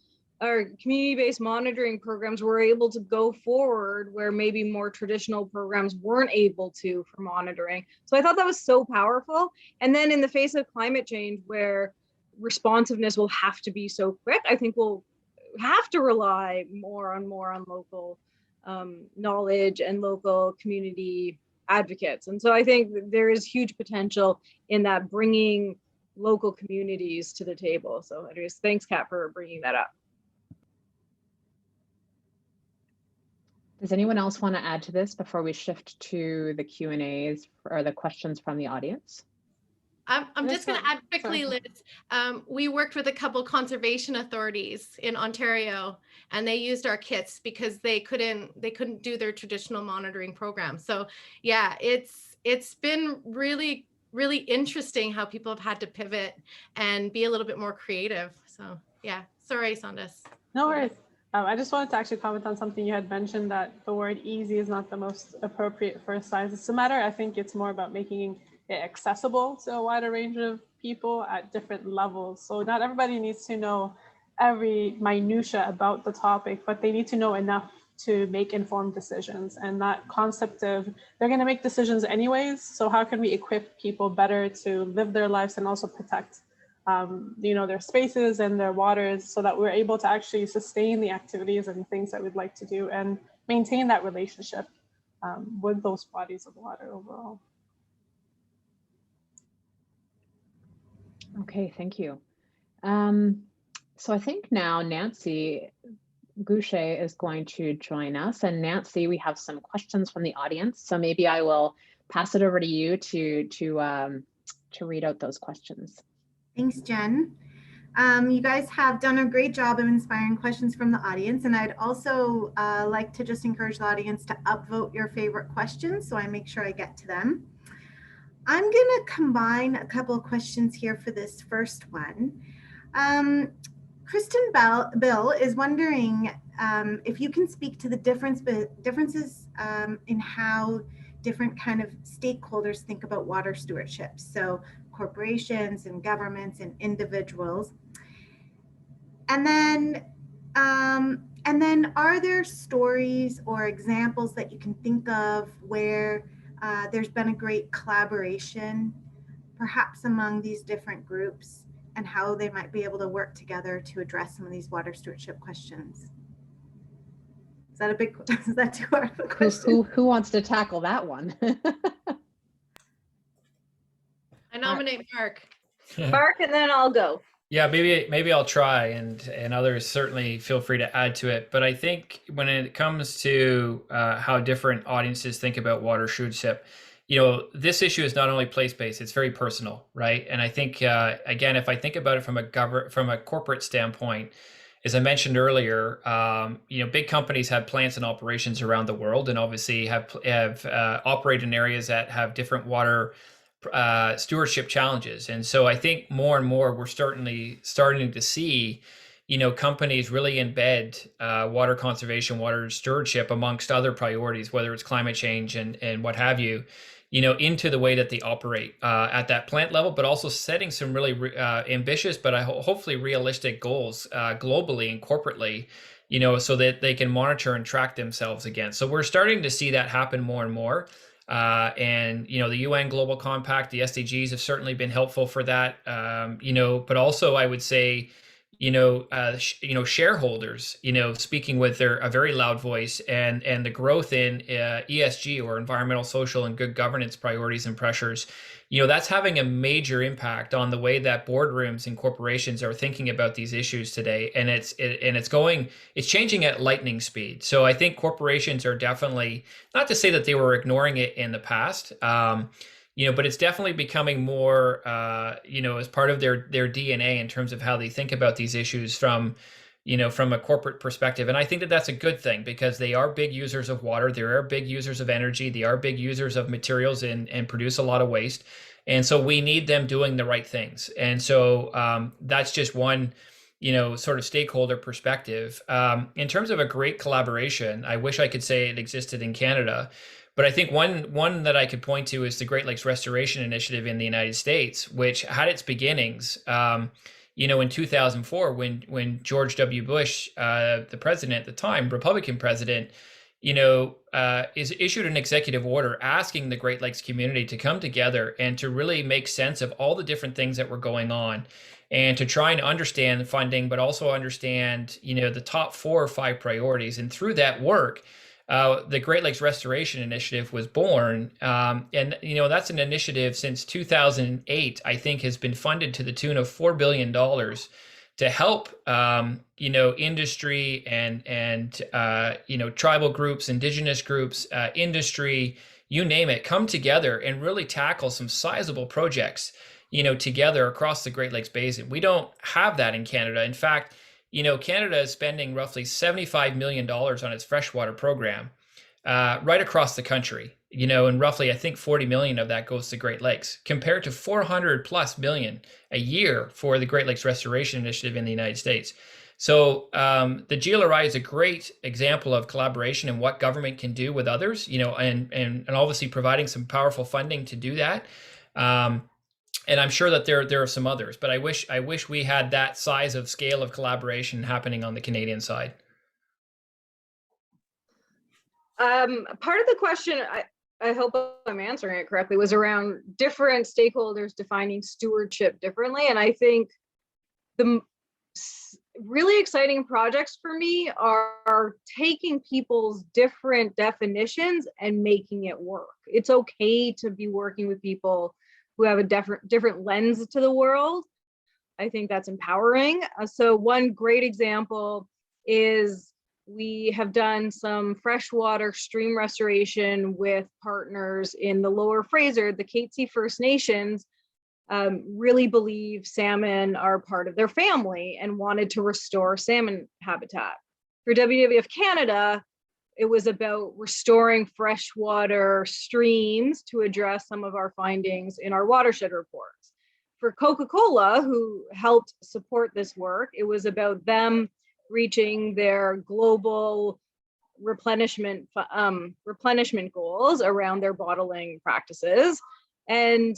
or community-based monitoring programs were able to go forward where maybe more traditional programs weren't able to for monitoring. So I thought that was so powerful. And then in the face of climate change, where responsiveness will have to be so quick, I think we'll have to rely more on local knowledge and local community advocates. And so I think there is huge potential in that, bringing local communities to the table. So anyways, thanks, Kat, for bringing that up. Does anyone else want to add to this before we shift to the Q&As or the questions from the audience? I'm just going to add quickly, Liz. We worked with a couple conservation authorities in Ontario, and they used our kits because they couldn't do their traditional monitoring program. So yeah, it's been really interesting how people have had to pivot and be a little bit more creative. So yeah, sorry, Sandus. No worries. I just wanted to actually comment on something you had mentioned, that the word easy is not the most appropriate for science matter. I think it's more about making it accessible to a wider range of people at different levels. So not everybody needs to know every minutia about the topic, but they need to know enough to make informed decisions. And that concept of they're going to make decisions anyways. So how can we equip people better to live their lives and also protect you know, their spaces and their waters, so that we're able to actually sustain the activities and things that we'd like to do and maintain that relationship with those bodies of water overall. Okay, thank you. So I think now Nancy Goucher is going to join us. And Nancy, we have some questions from the audience. So maybe I will pass it over to you to read out those questions. Thanks, Jen. You guys have done a great job of inspiring questions from the audience, and I'd also like to just encourage the audience to upvote your favorite questions so I make sure I get to them. I'm going to combine a couple of questions here for this first one. Kristen Bill is wondering if you can speak to the differences in how different kind of stakeholders think about water stewardship. So corporations and governments and individuals. And then are there stories or examples that you can think of where there's been a great collaboration, perhaps among these different groups, and how they might be able to work together to address some of these water stewardship questions? Is that a big, is that too hard of a question? Who wants to tackle that one? I nominate Mark. Mark, and then I'll go. Yeah, maybe I'll try, and others certainly feel free to add to it. But I think when it comes to how different audiences think about water stewardship, this issue is not only place-based; it's very personal, right? And I think again, if I think about it from a corporate standpoint, as I mentioned earlier, big companies have plants and operations around the world, and obviously have operate in areas that have different water stewardship challenges. And so I think more and more we're starting to see, companies really embed water conservation, water stewardship amongst other priorities, whether it's climate change and what have you, into the way that they operate at that plant level, but also setting some really ambitious, but hopefully realistic goals globally and corporately, so that they can monitor and track themselves again. So we're starting to see that happen more and more. And the UN Global Compact, the SDGs have certainly been helpful for that. But also I would say, shareholders, speaking with a very loud voice, and the growth in ESG, or environmental, social, and good governance priorities and pressures, that's having a major impact on the way that boardrooms and corporations are thinking about these issues today. And it's changing at lightning speed. So I think corporations are definitely, not to say that they were ignoring it in the past, but it's definitely becoming more, as part of their DNA in terms of how they think about these issues from a corporate perspective. And I think that that's a good thing, because they are big users of water. They are big users of energy. They are big users of materials and produce a lot of waste. And so we need them doing the right things. And so that's just one, sort of stakeholder perspective. In terms of a great collaboration, I wish I could say it existed in Canada. But I think one that I could point to is the Great Lakes Restoration Initiative in the United States, which had its beginnings, in 2004, when George W. Bush, the president at the time, Republican president, is issued an executive order asking the Great Lakes community to come together and to really make sense of all the different things that were going on, and to try and understand the funding, but also understand, the top 4 or 5 priorities. And through that work, the Great Lakes Restoration Initiative was born. And that's an initiative since 2008, I think, has been funded to the tune of $4 billion to help, industry and tribal groups, indigenous groups, industry, you name it, come together and really tackle some sizable projects, together across the Great Lakes Basin. We don't have that in Canada. In fact, Canada is spending roughly $75 million on its freshwater program right across the country, and roughly, I think, 40 million of that goes to Great Lakes, compared to 400+ million a year for the Great Lakes Restoration Initiative in the United States. So the GLRI is a great example of collaboration and what government can do with others, and obviously providing some powerful funding to do that. And I'm sure that there are some others, but I wish we had that size of scale of collaboration happening on the Canadian side. Part of the question, I hope I'm answering it correctly, was around different stakeholders defining stewardship differently. And I think the really exciting projects for me are taking people's different definitions and making it work. It's okay to be working with people who have a different lens to the world. I think that's empowering. So one great example is we have done some freshwater stream restoration with partners in the Lower Fraser. The Katzie First Nations really believe salmon are part of their family and wanted to restore salmon habitat. For WWF Canada, it was about restoring freshwater streams to address some of our findings in our watershed reports. For Coca-Cola, who helped support this work, it was about them reaching their global replenishment goals around their bottling practices. And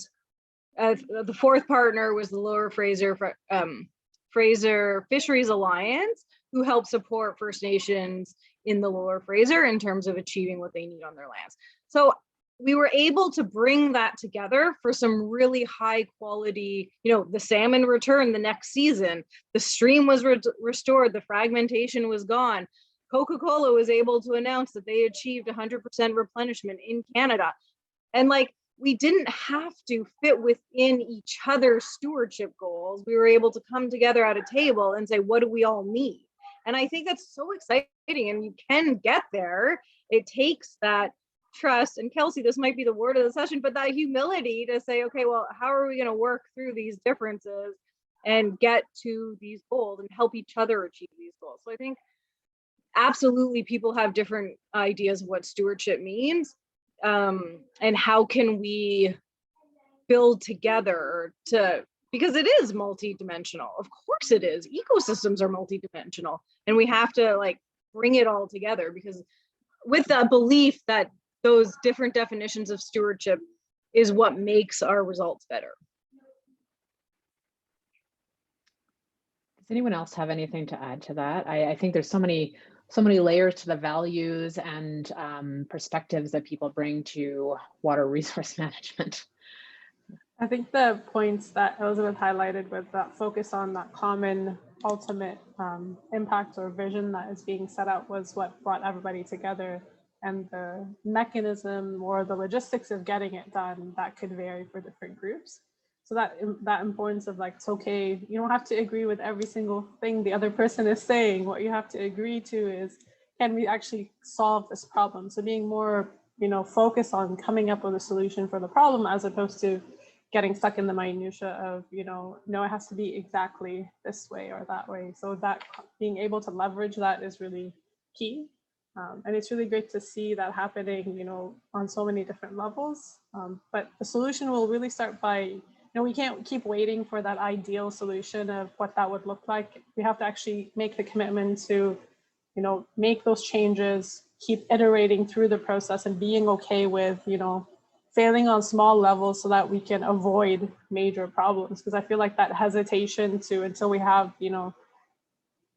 the fourth partner was the Lower Fraser Fisheries Alliance, who helped support First Nations in the Lower Fraser in terms of achieving what they need on their lands. So we were able to bring that together for some really high quality, the salmon returned the next season, the stream was restored, the fragmentation was gone. Coca-Cola was able to announce that they achieved 100% replenishment in Canada. And we didn't have to fit within each other's stewardship goals. We were able to come together at a table and say, what do we all need? And I think that's so exciting, and you can get there. It takes that trust, and Kelsey, this might be the word of the session, but that humility to say, okay, well, how are we going to work through these differences and get to these goals and help each other achieve these goals? So I think absolutely people have different ideas of what stewardship means, and how can we build together because it is multidimensional. Of course it is. Ecosystems are multidimensional, and we have to bring it all together, because with the belief that those different definitions of stewardship is what makes our results better. Does anyone else have anything to add to that? I think there's so many layers to the values and perspectives that people bring to water resource management. I think the points that Elizabeth highlighted with that focus on that common ultimate impact or vision that is being set out was what brought everybody together, and the mechanism or the logistics of getting it done, that could vary for different groups. So that importance of it's okay, you don't have to agree with every single thing the other person is saying. What you have to agree to is, can we actually solve this problem? So being more, focused on coming up with a solution for the problem, as opposed to getting stuck in the minutia of, no, it has to be exactly this way or that way. So that being able to leverage that is really key. And it's really great to see that happening, on so many different levels. But the solution will really start by, we can't keep waiting for that ideal solution of what that would look like. We have to actually make the commitment to, make those changes, keep iterating through the process, and being okay with, failing on small levels so that we can avoid major problems. Because I feel like that hesitation until we have,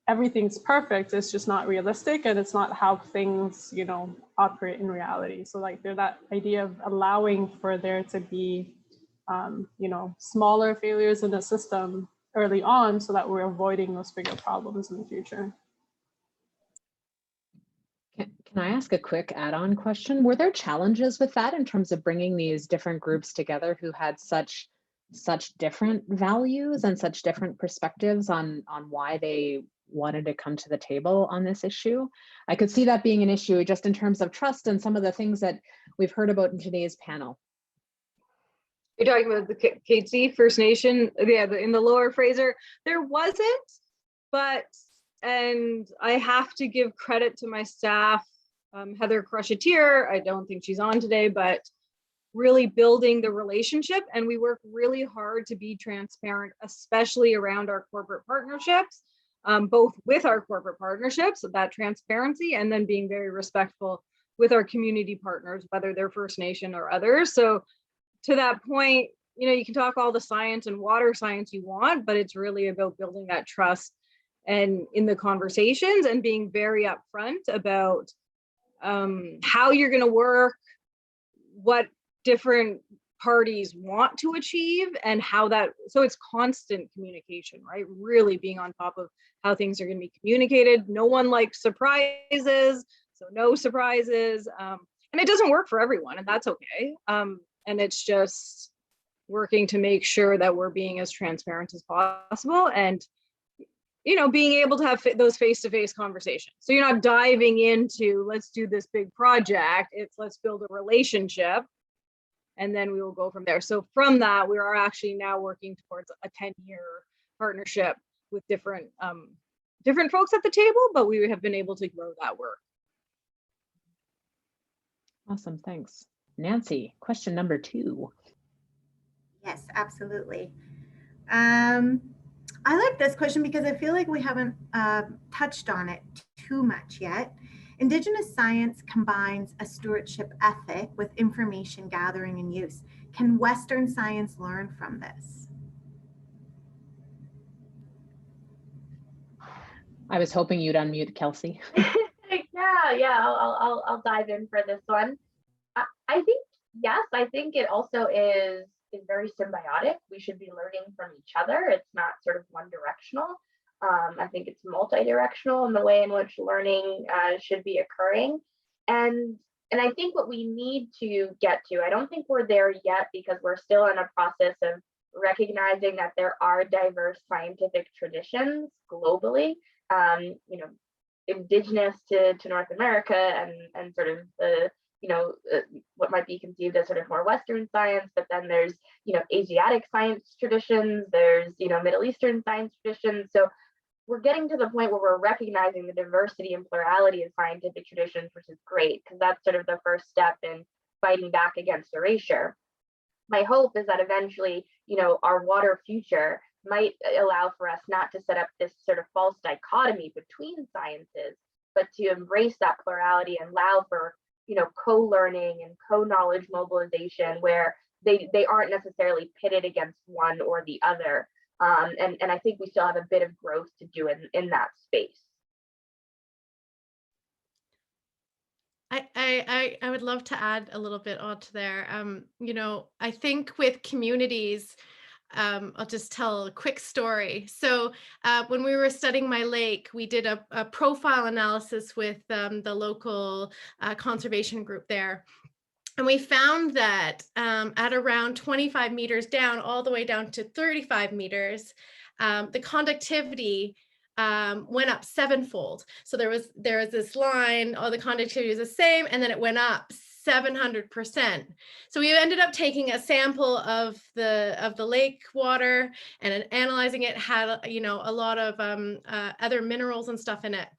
everything's perfect, it's just not realistic, and it's not how things, operate in reality. So there's that idea of allowing for there to be, smaller failures in the system early on, so that we're avoiding those bigger problems in the future. Can I ask a quick add-on question? Were there challenges with that in terms of bringing these different groups together who had such different values and such different perspectives on why they wanted to come to the table on this issue? I could see that being an issue just in terms of trust and some of the things that we've heard about in today's panel. You're talking about the Katzie First Nation, in the Lower Fraser. There wasn't, and I have to give credit to my staff, Heather Crusheteer, I don't think she's on today, but really building the relationship. And we work really hard to be transparent, especially around our corporate partnerships, both with our corporate partnerships, that transparency, and then being very respectful with our community partners, whether they're First Nation or others. So to that point, you can talk all the science and water science you want, but it's really about building that trust and in the conversations, and being very upfront about how you're going to work, what different parties want to achieve, and how so it's constant communication, right? Really being on top of how things are going to be communicated. No one likes surprises, so no surprises. And it doesn't work for everyone, and that's okay. And it's just working to make sure that we're being as transparent as possible, and being able to have those face-to-face conversations. So you're not diving into, let's do this big project. It's let's build a relationship, and then we will go from there. So from that, we are actually now working towards a 10-year partnership with different folks at the table, but we have been able to grow that work. Awesome, thanks. Nancy, question number 2. Yes, absolutely. I like this question because I feel like we haven't touched on it too much yet. Indigenous science combines a stewardship ethic with information gathering and use. Can Western science learn from this? I was hoping you'd unmute, Kelsey. Yeah, I'll dive in for this one. I think, yes, I think it also is very symbiotic. We should be learning from each other. It's not sort of one directional. I think it's multi-directional in the way in which learning should be occurring. And I think what we need to get to, I don't think we're there yet because we're still in a process of recognizing that there are diverse scientific traditions globally, you know, indigenous to North America and sort of the, you know, what might be conceived as sort of more Western science, but then there's, you know, Asiatic science traditions, there's, you know, Middle Eastern science traditions. So we're getting to the point where we're recognizing the diversity and plurality of scientific traditions, which is great, because that's sort of the first step in fighting back against erasure. My hope is that eventually, you know, our water future might allow for us not to set up this sort of false dichotomy between sciences, but to embrace that plurality and allow for, you know, co-learning and co-knowledge mobilization where they aren't necessarily pitted against one or the other. And I think we still have a bit of growth to do in that space. I would love to add a little bit onto there. You know, I think with communities, I'll just tell a quick story. So when we were studying my lake, we did a profile analysis with the local conservation group there. And we found that at around 25 meters down, all the way down to 35 meters, the conductivity went up 7-fold. So there was this line, all the conductivity is the same, and then it went up 700%. So we ended up taking a sample of the lake water and analyzing it, had, you know, a lot of other minerals and stuff in it.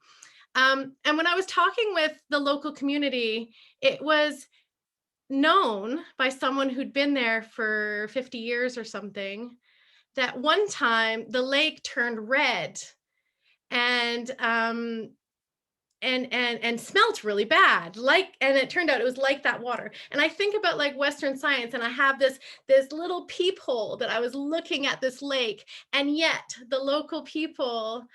And when I was talking with the local community, it was known by someone who'd been there for 50 years or something, that one time the lake turned red and smelt really bad, and it turned out it was like that water. And I think about like Western science, and I have this little peephole that I was looking at this lake, and yet the local people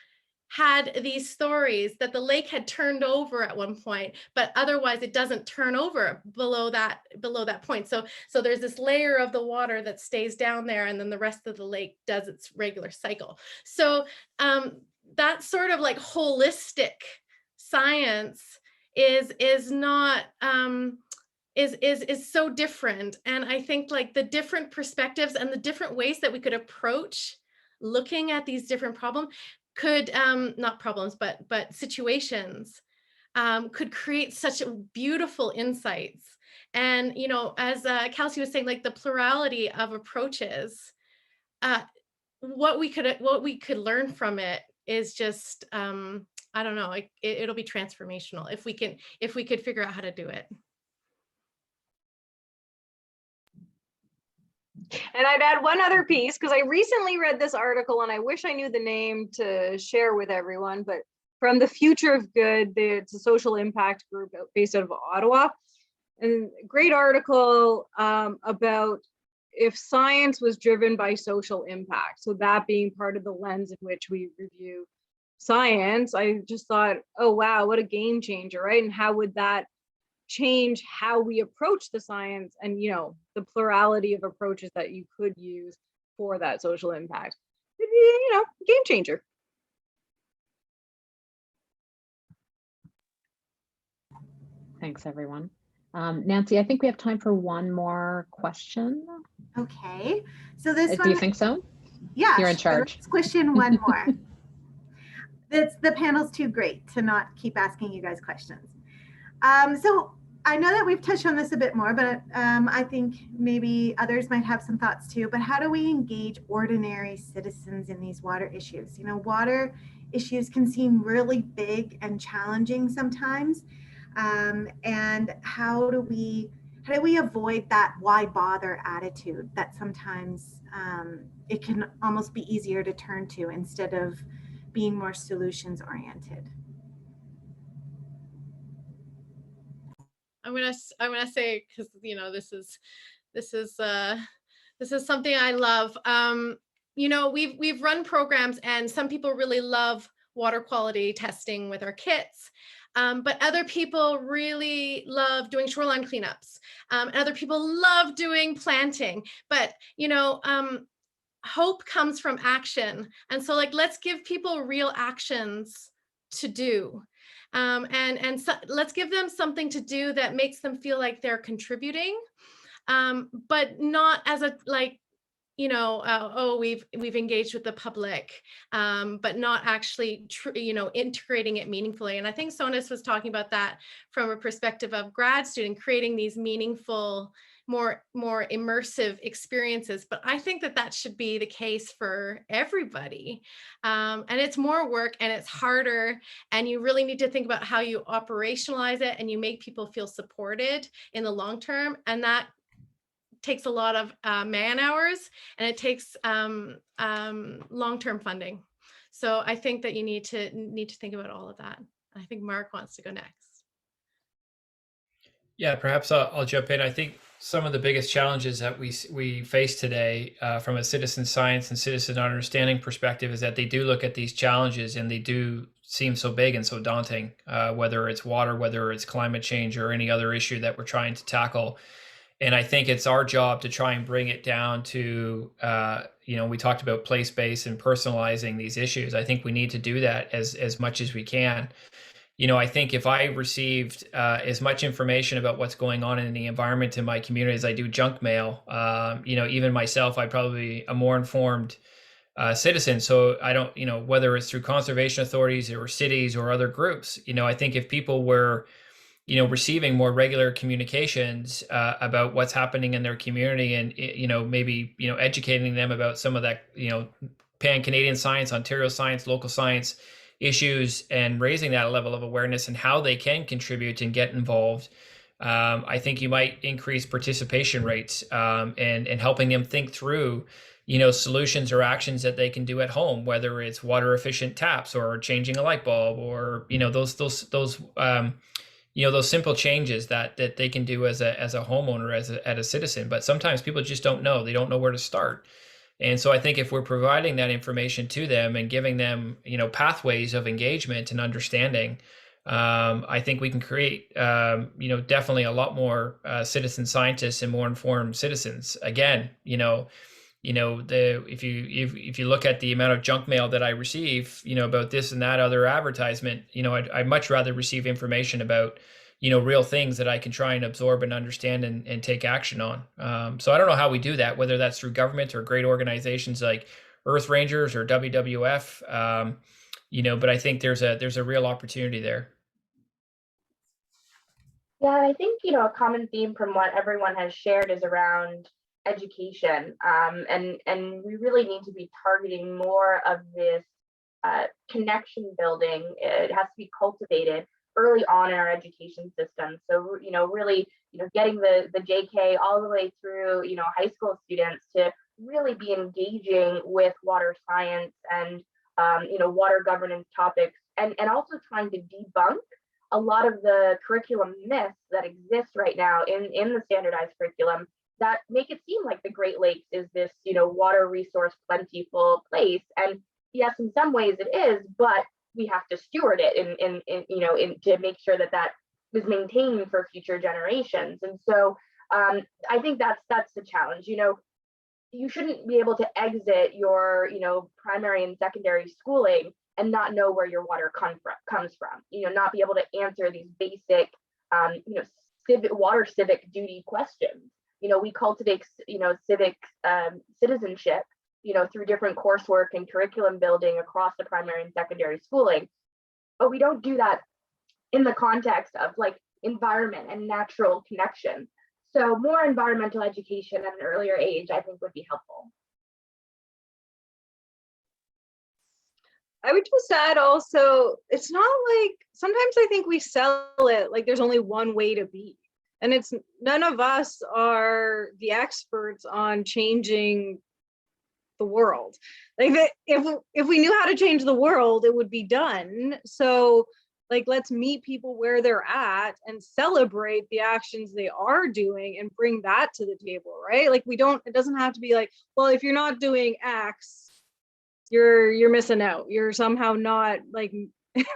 had these stories that the lake had turned over at one point, but otherwise it doesn't turn over below that point. So there's this layer of the water that stays down there, and then the rest of the lake does its regular cycle. So that sort of like holistic science is not is so different. And I think like the different perspectives and the different ways that we could approach looking at these different problems could not problems, but situations could create such beautiful insights. And, you know, as Kelsey was saying, like the plurality of approaches, what we could learn from it is just, I don't know, it'll be transformational if we could figure out how to do it. And I'd add one other piece, because I recently read this article and I wish I knew the name to share with everyone, but from the Future of Good, it's a social impact group based out of Ottawa. And great article about if science was driven by social impact. So that being part of the lens in which we review science, I just thought, oh, wow, what a game changer, right? And how would that change how we approach the science and, you know, the plurality of approaches that you could use for that social impact? It'd be, you know, game changer. Thanks, everyone. Nancy, I think we have time for one more question. Okay, so this one. Do you think so? Yeah, you're in charge. Let's question one more. The panel's too great to not keep asking you guys questions. So I know that we've touched on this a bit more, but I think maybe others might have some thoughts too. But how do we engage ordinary citizens in these water issues? You know, water issues can seem really big and challenging sometimes. And how do we avoid that why bother attitude that sometimes it can almost be easier to turn to instead of being more solutions oriented. I'm gonna say, because this is something I love. We've run programs, and some people really love water quality testing with our kits. But other people really love doing shoreline cleanups. And other people love doing planting. But hope comes from action. And so let's give people real actions to do. And so let's give them something to do that makes them feel like they're contributing, but not as a we've engaged with the public, but not actually integrating it meaningfully. And I think Sonis was talking about that from a perspective of grad student, creating these meaningful, more immersive experiences. But I think that should be the case for everybody. And it's more work, and it's harder, and you really need to think about how you operationalize it and you make people feel supported in the long term. And that takes a lot of man hours, and it takes long-term funding. So I think that you need to think about all of that. I think Mark wants to go next. Yeah, perhaps I'll jump in. I think some of the biggest challenges that we face today from a citizen science and citizen understanding perspective is that they do look at these challenges and they do seem so big and so daunting, whether it's water, whether it's climate change, or any other issue that we're trying to tackle. And I think it's our job to try and bring it down to, we talked about place-based and personalizing these issues. I think we need to do that as much as we can. I think if I received as much information about what's going on in the environment in my community as I do junk mail, even myself, I'd probably be a more informed citizen. So I don't, whether it's through conservation authorities or cities or other groups, I think if people were receiving more regular communications about what's happening in their community, and maybe educating them about some of that pan-Canadian science, Ontario science, local science issues, and raising that level of awareness and how they can contribute and get involved. I think you might increase participation rates and helping them think through solutions or actions that they can do at home, whether it's water efficient taps or changing a light bulb, or those simple changes that they can do as a homeowner, as a citizen. But sometimes people just don't know. They don't know where to start. And so I think if we're providing that information to them and giving them, pathways of engagement and understanding, I think we can create, definitely a lot more citizen scientists and more informed citizens. Again, if you look at the amount of junk mail that I receive, about this and that other advertisement, I'd much rather receive information about, real things that I can try and absorb and understand and take action on. So I don't know how we do that, whether that's through government or great organizations like Earth Rangers or WWF, but I think there's a real opportunity there. Yeah, I think, a common theme from what everyone has shared is around education. And we really need to be targeting more of this connection building. It has to be cultivated early on in our education system. So, really, getting the JK all the way through, high school students to really be engaging with water science and, water governance topics, and also trying to debunk a lot of the curriculum myths that exist right now in the standardized curriculum that make it seem like the Great Lakes is this, water resource plentiful place. And yes, in some ways it is, but we have to steward it to make sure that is maintained for future generations. And so I think that's the challenge. You shouldn't be able to exit your, primary and secondary schooling and not know where your water comes from, not be able to answer these basic, civic duty questions. We cultivate, civic citizenship, through different coursework and curriculum building across the primary and secondary schooling. But we don't do that in the context of environment and natural connection. So more environmental education at an earlier age, I think, would be helpful. I would just add also, it's not like, sometimes I think we sell it like there's only one way to be. And it's, none of us are the experts on changing the world. Like if we knew how to change the world, it would be done. So like, let's meet people where they're at and celebrate the actions they are doing and bring that to the table, right? Like it doesn't have to be like, well, if you're not doing X, you're missing out. You're somehow not like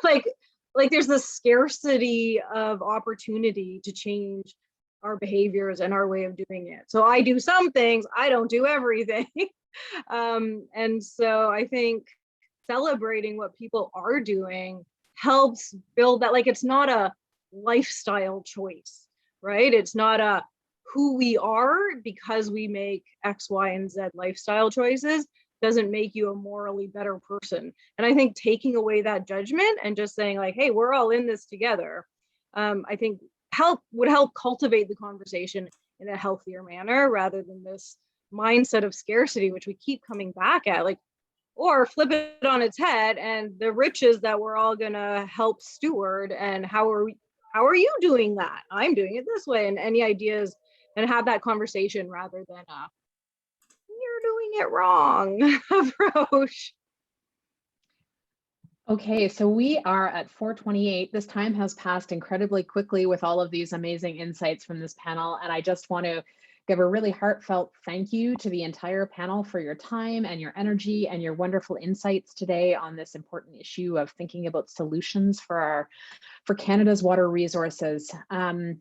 like there's this scarcity of opportunity to change our behaviors and our way of doing it. So I do some things, I don't do everything. And so I think celebrating what people are doing helps build that. Like, it's not a lifestyle choice, right? It's not a who we are because we make X, Y, and Z lifestyle choices doesn't make you a morally better person. And I think taking away that judgment and just saying like, hey, we're all in this together, I think would help cultivate the conversation in a healthier manner rather than this mindset of scarcity, which we keep coming back at, like, or flip it on its head and the riches that we're all gonna help steward. And how are you doing that? I'm doing it this way. And any ideas, and have that conversation rather than you're doing it wrong approach. Okay, so we are at 4:28. This time has passed incredibly quickly with all of these amazing insights from this panel. And I just want to give a really heartfelt thank you to the entire panel for your time and your energy and your wonderful insights today on this important issue of thinking about solutions for Canada's water resources. And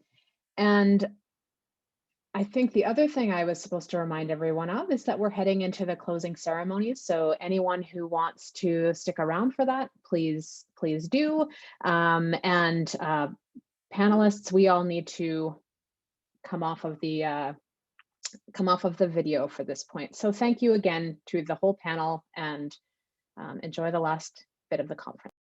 I think the other thing I was supposed to remind everyone of is that we're heading into the closing ceremonies. So anyone who wants to stick around for that, please do. Panelists, we all need to come off of the video for this point. So thank you again to the whole panel, and enjoy the last bit of the conference.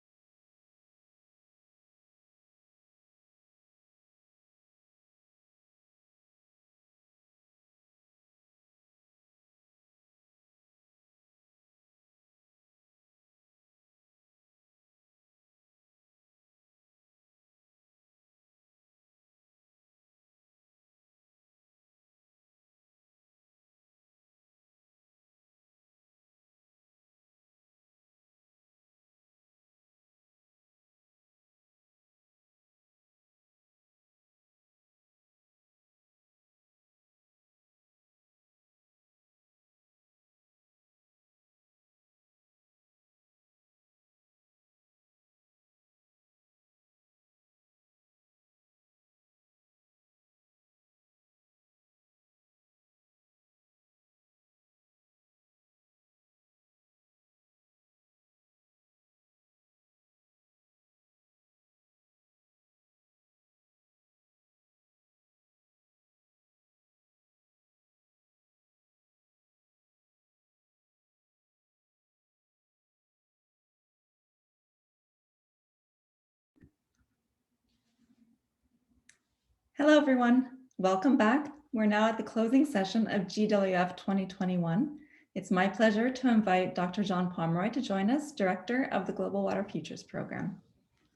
Hello, everyone. Welcome back. We're now at the closing session of GWF 2021. It's my pleasure to invite Dr. John Pomeroy to join us, Director of the Global Water Futures Program.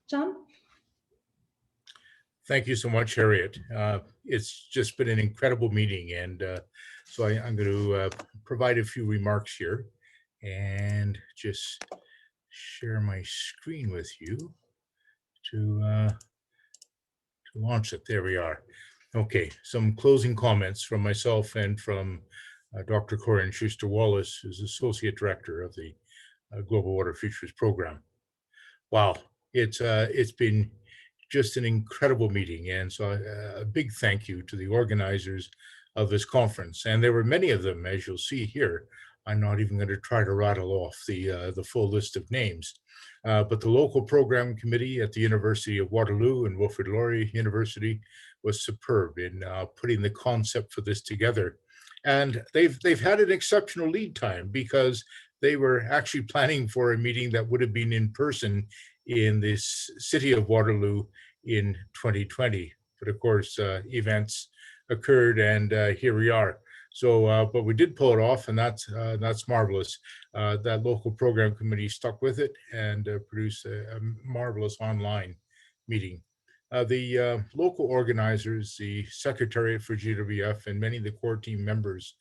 John? Thank you so much, Harriet. It's just been an incredible meeting, and so I'm going to provide a few remarks here and just share my screen with you to launch it. There we are. Okay, some closing comments from myself and from Dr. Corinne Schuster-Wallace, who's Associate Director of the Global Water Futures Program. Wow, it's been just an incredible meeting, and so a big thank you to the organizers of this conference. And there were many of them, as you'll see here. I'm not even going to try to rattle off the full list of names. But the local program committee at the University of Waterloo and Wilfrid Laurier University was superb in putting the concept for this together. And they've had an exceptional lead time, because they were actually planning for a meeting that would have been in person in this city of Waterloo in 2020. But of course, events occurred, and here we are. So, but we did pull it off, and that's marvelous. That local program committee stuck with it and produced a marvelous online meeting. The local organizers, the Secretariat for GWF, and many of the core team members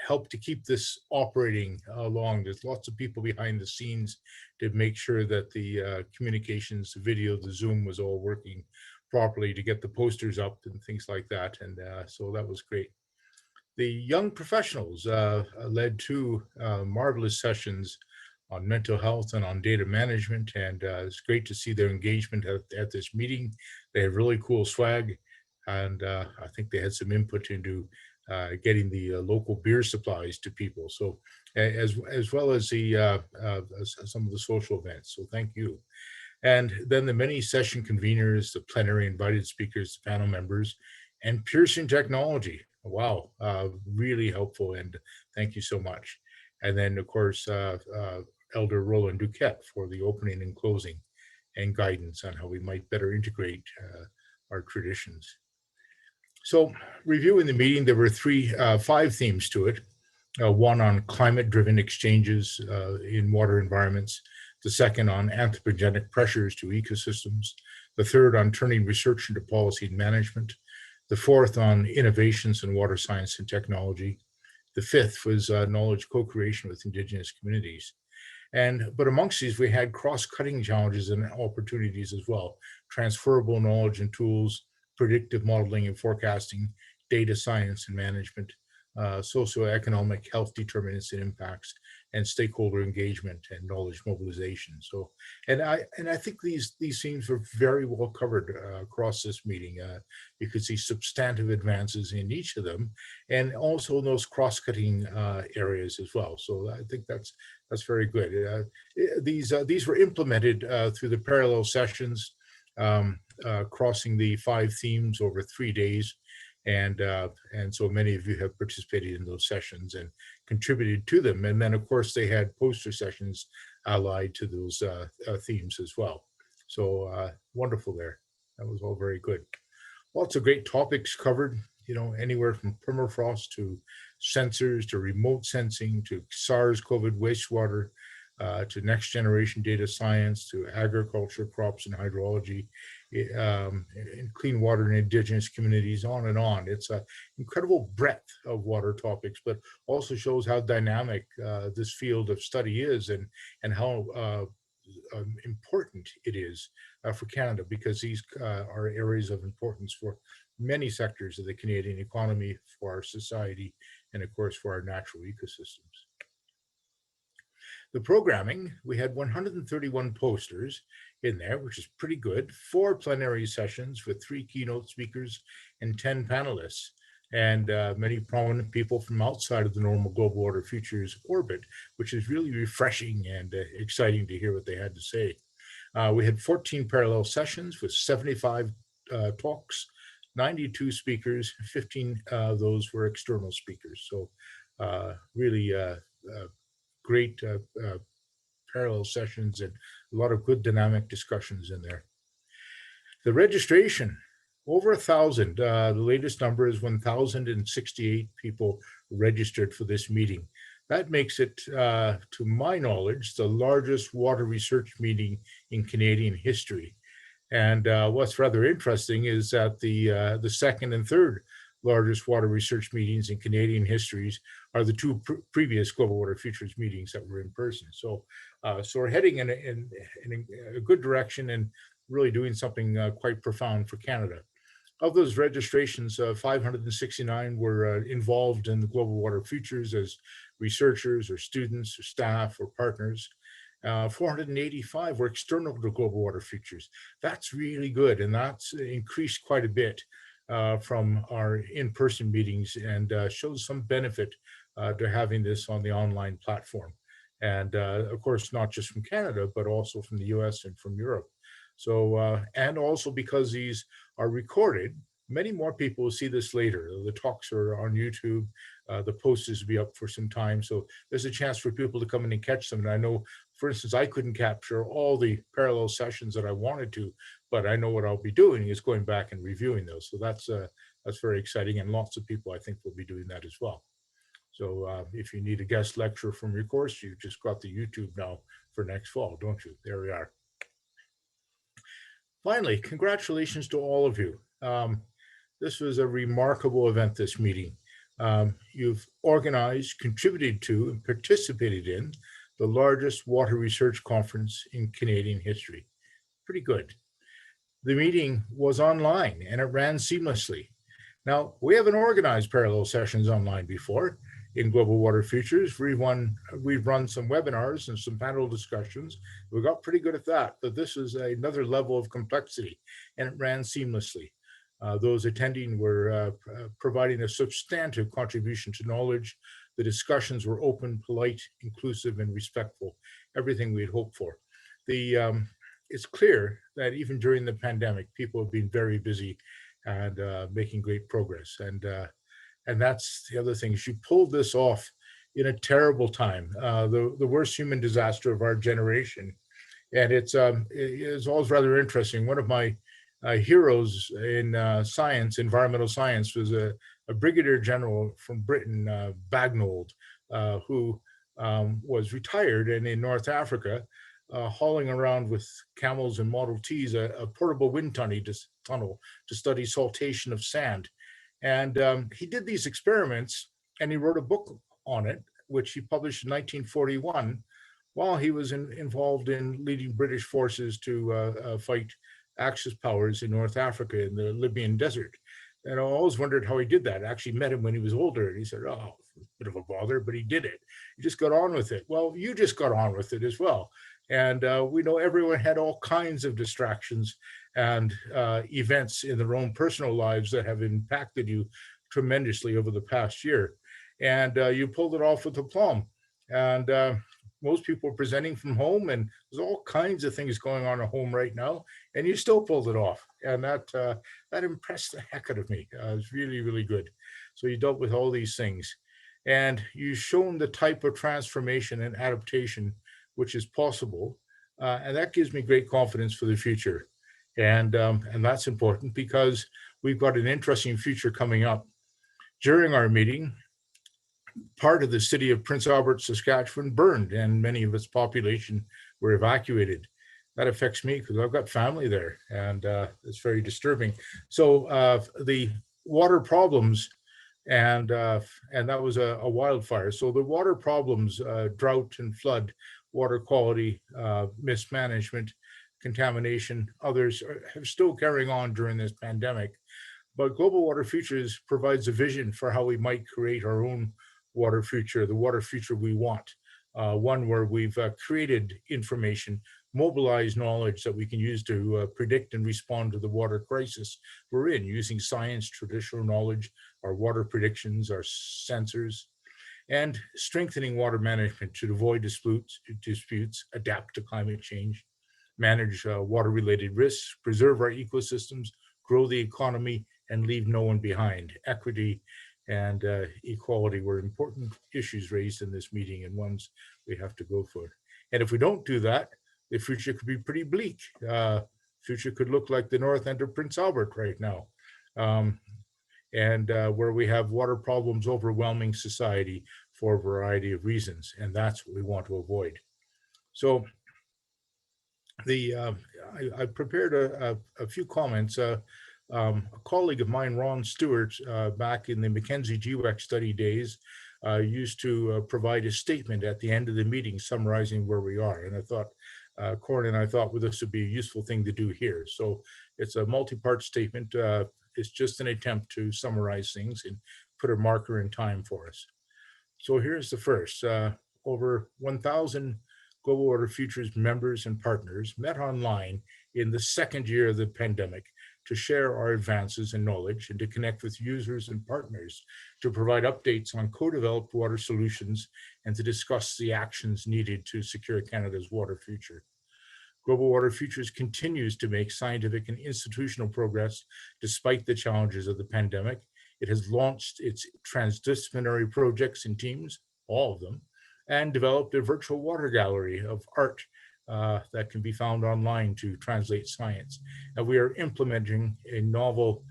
helped to keep this operating along. There's lots of people behind the scenes to make sure that the communications, the video, the Zoom was all working properly to get the posters up and things like that. And so that was great. The young professionals led two marvelous sessions on mental health and on data management. And it's great to see their engagement at this meeting. They have really cool swag. And I think they had some input into getting the local beer supplies to people. So as well as the some of the social events. So thank you. And then the many session conveners, the plenary invited speakers, the panel members, and Pearson Technology. Wow, really helpful, and thank you so much. And then, of course, Elder Roland Duquette for the opening and closing and guidance on how we might better integrate our traditions. So reviewing the meeting, there were five themes to it. One on climate-driven exchanges in water environments, the second on anthropogenic pressures to ecosystems, the third on turning research into policy and management, the fourth on innovations in water science and technology, the fifth was knowledge co-creation with Indigenous communities. But amongst these, we had cross-cutting challenges and opportunities as well, transferable knowledge and tools, predictive modeling and forecasting, data science and management, socioeconomic health determinants and impacts, and stakeholder engagement and knowledge mobilization. So, and I think these themes were very well covered across this meeting. You could see substantive advances in each of them, and also those cross-cutting areas as well. So I think that's very good. These were implemented through the parallel sessions, crossing the 5 themes over 3 days. And so many of you have participated in those sessions and contributed to them. And then, of course, they had poster sessions allied to those themes as well. So wonderful there. That was all very good. Lots of great topics covered, you know, anywhere from permafrost to sensors to remote sensing to SARS-CoV wastewater, to next generation data science, to agriculture, crops and hydrology, and clean water and Indigenous communities, on and on. It's an incredible breadth of water topics, but also shows how dynamic this field of study is, and how important it is for Canada, because these are areas of importance for many sectors of the Canadian economy, for our society, and of course for our natural ecosystems. The programming, we had 131 posters in there, which is pretty good, 4 plenary sessions with 3 keynote speakers and 10 panelists, and many prominent people from outside of the normal Global Water Futures orbit, which is really refreshing and exciting to hear what they had to say. We had 14 parallel sessions with 75 talks, 92 speakers, 15 of those were external speakers. So really great parallel sessions and a lot of good dynamic discussions in there. The registration, over 1,000. The latest number is 1,068 people registered for this meeting. That makes it, to my knowledge, the largest water research meeting in Canadian history. And what's rather interesting is that the second and third largest water research meetings in Canadian histories are the 2 previous Global Water Futures meetings that were in person. So, so we're heading in a good direction and really doing something quite profound for Canada. Of those registrations, 569 were involved in the Global Water Futures as researchers or students or staff or partners. 485 were external to Global Water Futures. That's really good, and that's increased quite a bit from our in-person meetings, and shows some benefit to having this on the online platform. And of course, not just from Canada, but also from the US and from Europe. So, and also because these are recorded, many more people will see this later. The talks are on YouTube. The posters will be up for some time. So there's a chance for people to come in and catch them. And I know, for instance, I couldn't capture all the parallel sessions that I wanted to, but I know what I'll be doing is going back and reviewing those. So that's very exciting, and lots of people I think will be doing that as well. So if you need a guest lecturer from your course, you just got the YouTube now for next fall, don't you? There we are. Finally, congratulations to all of you. This was a remarkable event, this meeting. You've organized, contributed to, and participated in the largest water research conference in Canadian history. Pretty good. The meeting was online and it ran seamlessly. Now, we haven't organized parallel sessions online before in Global Water Futures. We've run some webinars and some panel discussions. We got pretty good at that, but this is another level of complexity, and it ran seamlessly. Those attending were providing a substantive contribution to knowledge. The discussions were open, polite, inclusive, and respectful, everything we'd hoped for. It's clear that even during the pandemic, people have been very busy and making great progress. And that's the other thing, is you pulled this off in a terrible time, the worst human disaster of our generation. And it's always rather interesting. One of my heroes in science, environmental science, was a brigadier general from Britain, Bagnold, who was retired and in North Africa, hauling around with camels and Model Ts a portable wind tunnel to study saltation of sand. And he did these experiments and he wrote a book on it, which he published in 1941 while he was involved in leading British forces to fight Axis powers in North Africa in the Libyan desert. And I always wondered how he did that. I actually met him when he was older, and he said, oh, a bit of a bother, but he did it. He just got on with it. Well, you just got on with it as well. And we know everyone had all kinds of distractions and events in their own personal lives that have impacted you tremendously over the past year. And you pulled it off with aplomb. And most people are presenting from home, and there's all kinds of things going on at home right now, and you still pulled it off. And that impressed the heck out of me. It was really, really good. So you dealt with all these things, and you've shown the type of transformation and adaptation which is possible, and that gives me great confidence for the future. And that's important because we've got an interesting future coming up. During our meeting, part of the city of Prince Albert, Saskatchewan burned, and many of its population were evacuated. That affects me because I've got family there, and it's very disturbing. So the water problems, and that was a wildfire. So the water problems, drought and flood, water quality, mismanagement, contamination, others are still carrying on during this pandemic. But Global Water Futures provides a vision for how we might create our own water future, the water future we want, one where we've created information, mobilized knowledge that we can use to predict and respond to the water crisis we're in, using science, traditional knowledge, our water predictions, our sensors, and strengthening water management to avoid disputes, adapt to climate change, manage water-related risks, preserve our ecosystems, grow the economy, and leave no one behind. Equity and equality were important issues raised in this meeting, and ones we have to go for. And if we don't do that, the future could be pretty bleak. Future could look like the north end of Prince Albert right now, and where we have water problems overwhelming society for a variety of reasons, and that's what we want to avoid. So I prepared a few comments. A colleague of mine, Ron Stewart, back in the Mackenzie GWF study days, used to provide a statement at the end of the meeting summarizing where we are. And I thought, Corin and I thought, well, this would be a useful thing to do here. So it's a multi-part statement. It's just an attempt to summarize things and put a marker in time for us. So here's the first. Over 1,000 Global Water Futures members and partners met online in the second year of the pandemic to share our advances in knowledge and to connect with users and partners, to provide updates on co-developed water solutions, and to discuss the actions needed to secure Canada's water future. Global Water Futures continues to make scientific and institutional progress despite the challenges of the pandemic. It has launched its transdisciplinary projects and teams, all of them, and developed a virtual water gallery of art that can be found online to translate science. And we are implementing a novel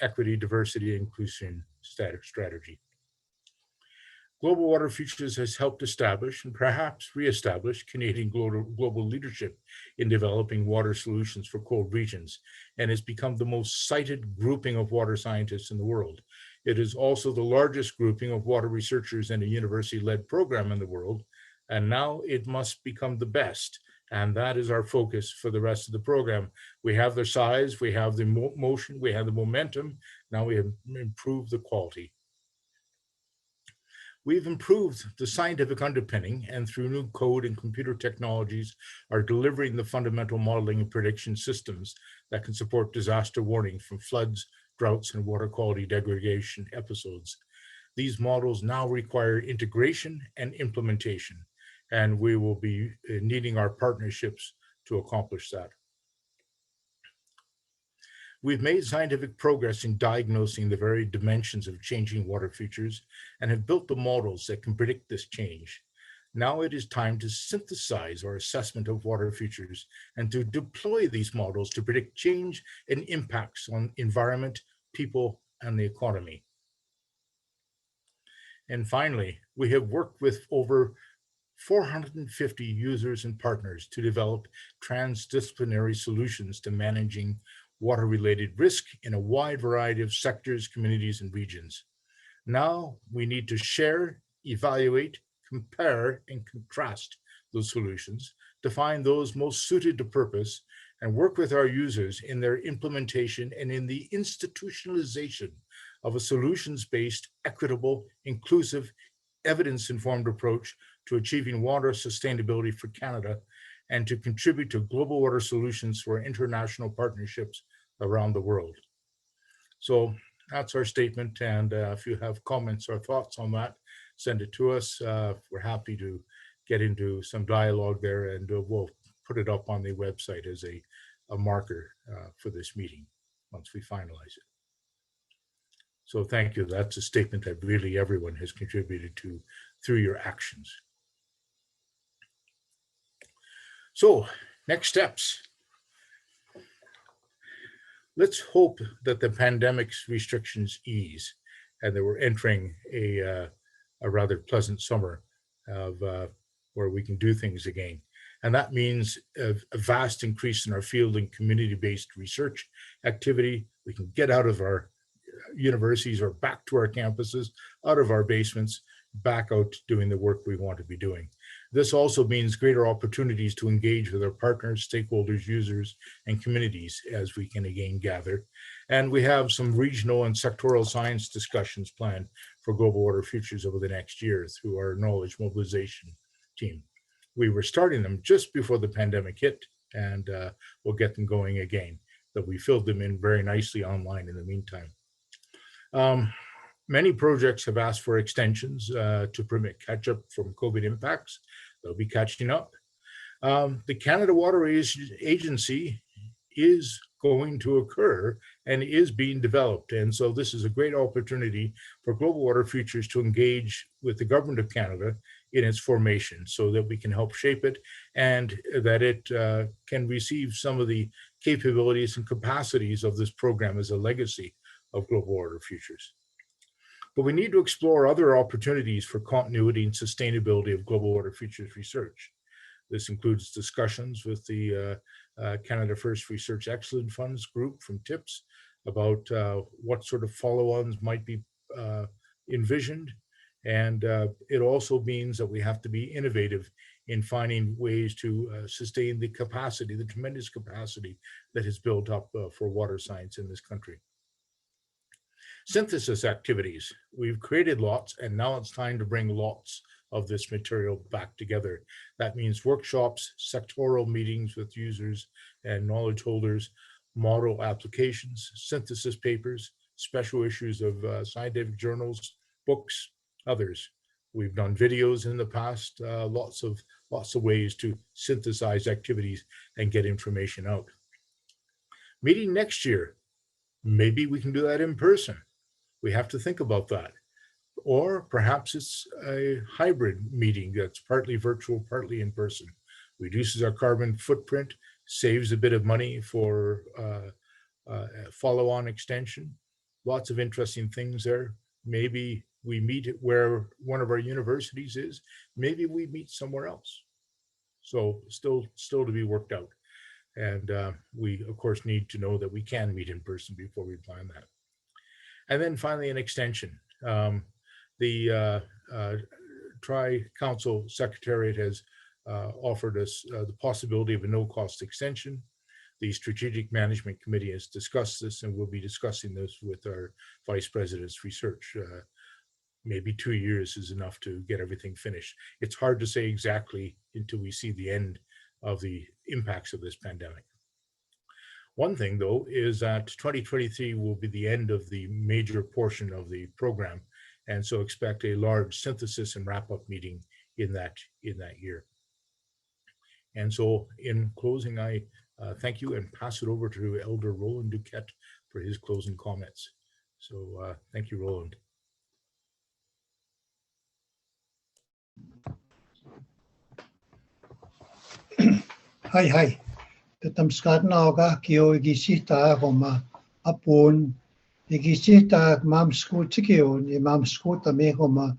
equity, diversity, and inclusion strategy. Global Water Futures has helped establish and perhaps reestablish Canadian global leadership in developing water solutions for cold regions, and has become the most cited grouping of water scientists in the world. It is also the largest grouping of water researchers in a university-led program in the world, and now it must become the best. And that is our focus for the rest of the program. We have the size, we have the motion, we have the momentum. Now we have improved the quality. We've improved the scientific underpinning, and through new code and computer technologies are delivering the fundamental modeling and prediction systems that can support disaster warning from floods, droughts, and water quality degradation episodes. These models now require integration and implementation, and we will be needing our partnerships to accomplish that. We've made scientific progress in diagnosing the very dimensions of changing water futures and have built the models that can predict this change. Now it is time to synthesize our assessment of water futures and to deploy these models to predict change and impacts on environment, people, and the economy. And finally, we have worked with over 450 users and partners to develop transdisciplinary solutions to managing water-related risk in a wide variety of sectors, communities, and regions. Now we need to share, evaluate, compare, and contrast those solutions to find those most suited to purpose and work with our users in their implementation and in the institutionalization of a solutions-based, equitable, inclusive, evidence-informed approach to achieving water sustainability for Canada and to contribute to global water solutions for international partnerships around the world. So that's our statement. And if you have comments or thoughts on that, send it to us. We're happy to get into some dialogue there, and we'll put it up on the website as a marker for this meeting once we finalize it. So thank you. That's a statement that really everyone has contributed to through your actions. So next steps. Let's hope that the pandemic's restrictions ease and that we're entering a rather pleasant summer of where we can do things again. And that means a vast increase in our field and community-based research activity. We can get out of our universities or back to our campuses, out of our basements, back out doing the work we want to be doing. This also means greater opportunities to engage with our partners, stakeholders, users, and communities as we can again gather. And we have some regional and sectoral science discussions planned for Global Water Futures over the next year through our knowledge mobilization team. We were starting them just before the pandemic hit, and we'll get them going again, but we filled them in very nicely online in the meantime. Many projects have asked for extensions to permit catch-up from COVID impacts. They'll be catching up. The Canada Water Agency is going to occur and is being developed. And so this is a great opportunity for Global Water Futures to engage with the Government of Canada in its formation so that we can help shape it and that it can receive some of the capabilities and capacities of this program as a legacy of Global Water Futures. But we need to explore other opportunities for continuity and sustainability of Global Water Futures research. This includes discussions with the Canada First Research Excellence Funds group from TIPS about what sort of follow-ons might be envisioned. And it also means that we have to be innovative in finding ways to sustain the capacity, the tremendous capacity that is built up for water science in this country. Synthesis activities. We've created lots, and now it's time to bring lots of this material back together. That means workshops, sectoral meetings with users and knowledge holders, model applications, synthesis papers, special issues of scientific journals, books, others. We've done videos in the past, lots of ways to synthesize activities and get information out. Meeting next year, maybe we can do that in person. We have to think about that. Or perhaps it's a hybrid meeting that's partly virtual, partly in person. Reduces our carbon footprint, saves a bit of money for follow-on extension, lots of interesting things there. Maybe we meet where one of our universities is. Maybe we meet somewhere else. So still to be worked out. And we, of course, need to know that we can meet in person before we plan that. And then finally, an extension. The Tri-Council Secretariat has offered us the possibility of a no-cost extension. The Strategic Management Committee has discussed this, and we'll be discussing this with our Vice President's research. Maybe 2 years is enough to get everything finished. It's hard to say exactly until we see the end of the impacts of this pandemic. One thing, though, is that 2023 will be the end of the major portion of the program, and so expect a large synthesis and wrap-up meeting in that year. And so, in closing, I thank you and pass it over to Elder Roland Duquette for his closing comments. So, thank you, Roland. Hi. Tatamskat na oga kio igisita koma apun igisita mam skutsikio ni mam skuta me koma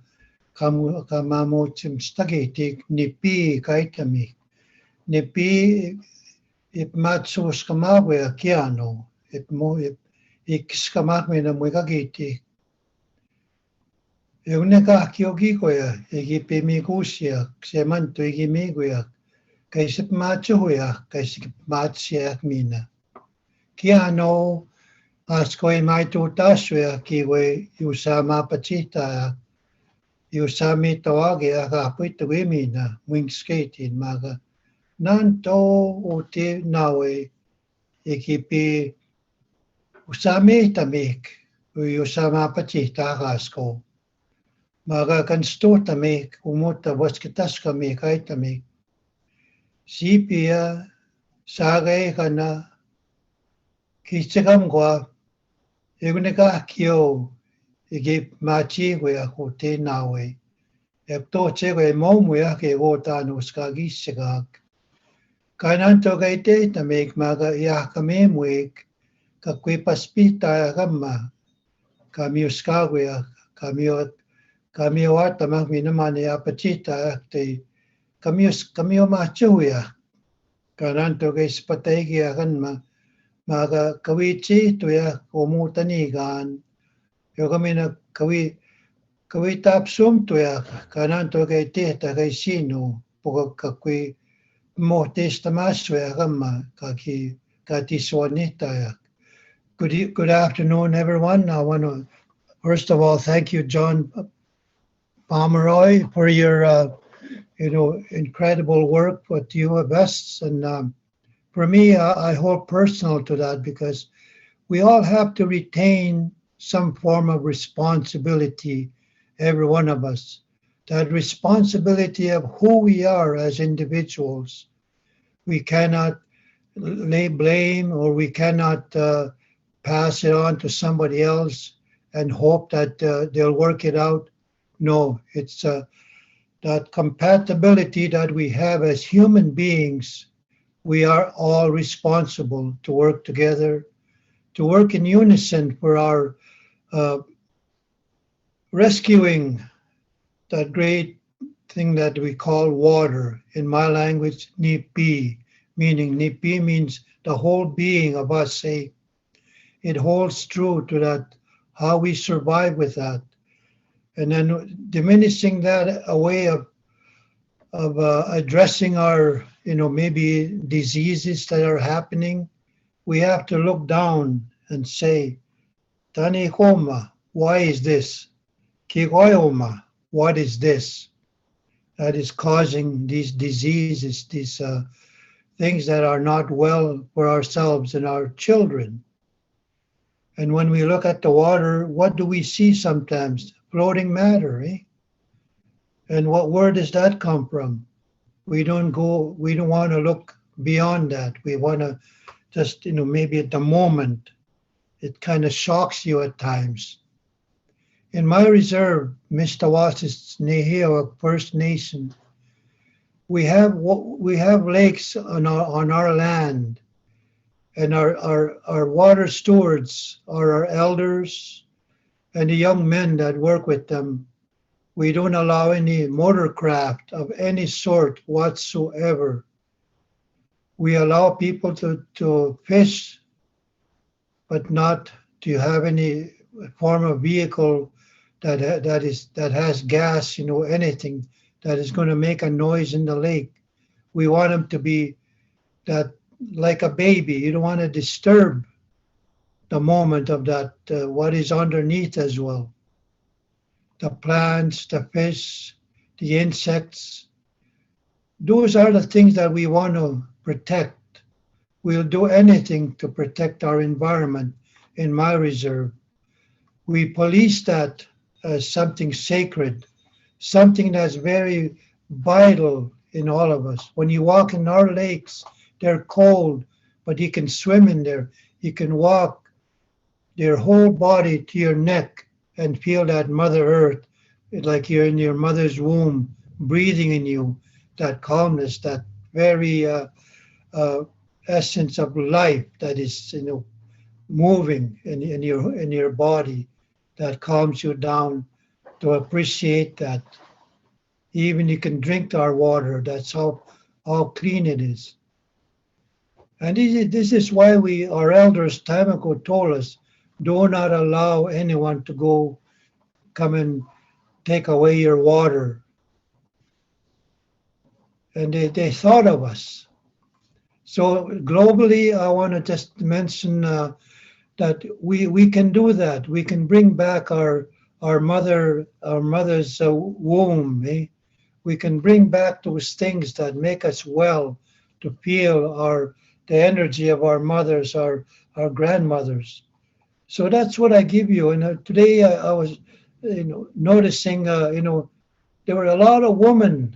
kamu kamamo chimstageti nipi kaitami nipi ip matsus kamawe kiano ip mo ip ikskamak me na muigagiti euneka kio gikoya igipimi kusia semanto igimigoya kaisip machuya kaisip matsiak mina kiano askoi mai tutasya kiwe usama pachita usami tawage aga puito mina wing skating maga nanto uti nawe ikipi usami tamik usama pachita asko maga kansto tamik umuta waskitas kami kaitamik Sipia sagay kana kichagam kwa eguneka kyo igi machi we akote nawe epto chewe momu ya ke gota nuska gisagak kananto gaite tamek maga ya kame muik kakwe paspita gamma kamiuska we kamio atamak minamane apachita te kamio machuya kananto guys patay akan maga kawichi tuya komutanigan yo kami na kawi tapsum tuya kananto kay teta kay sino pag kakwi mo testamasya kama kati swanita. Good afternoon, everyone. I want to first of all thank you, John Pomeroy, for your incredible work with UFS. And for me, I hold personal to that because we all have to retain some form of responsibility, every one of us. That responsibility of who we are as individuals. We cannot lay blame or we cannot pass it on to somebody else and hope that they'll work it out. No, it's that compatibility that we have as human beings. We are all responsible to work together, to work in unison for our rescuing that great thing that we call water. In my language, nipi, meaning nipi means the whole being of us. Say, it holds true to that, how we survive with that. And then diminishing that a way of addressing our, maybe diseases that are happening, we have to look down and say, Tani Koma, why is this? Kigoyoma, what is this? That is causing these diseases, these things that are not well for ourselves and our children. And when we look at the water, what do we see sometimes? Floating matter, eh? And where does that come from? We don't want to look beyond that. We want to just, maybe at the moment, it kind of shocks you at times. In my reserve, Mistawasis Neheo First Nation, we have lakes on our land And our water stewards are our elders and the young men that work with them. We don't allow any motorcraft of any sort whatsoever. We allow people to fish, but not to have any form of vehicle that has gas, you know, anything that is going to make a noise in the lake. We want them to be that like a baby. You don't want to disturb the moment of that, what is underneath as well. The plants, the fish, the insects. Those are the things that we want to protect. We'll do anything to protect our environment in my reserve. We police that as something sacred, something that's very vital in all of us. When you walk in our lakes, they're cold, but you can swim in there. You can walk your whole body to your neck and feel that Mother Earth, like you're in your mother's womb, breathing in you, that calmness, that very essence of life that is, you know, moving in your body, that calms you down. To appreciate that. Even you can drink our water. That's how clean it is. And this is why our elders time ago told us, do not allow anyone to come and take away your water. And they thought of us. So globally, I want to just mention that we can do that. We can bring back our mother's womb. We can bring back those things that make us well, to feel the energy of our mothers, our grandmothers. So that's what I give you. And today I was, noticing, there were a lot of women,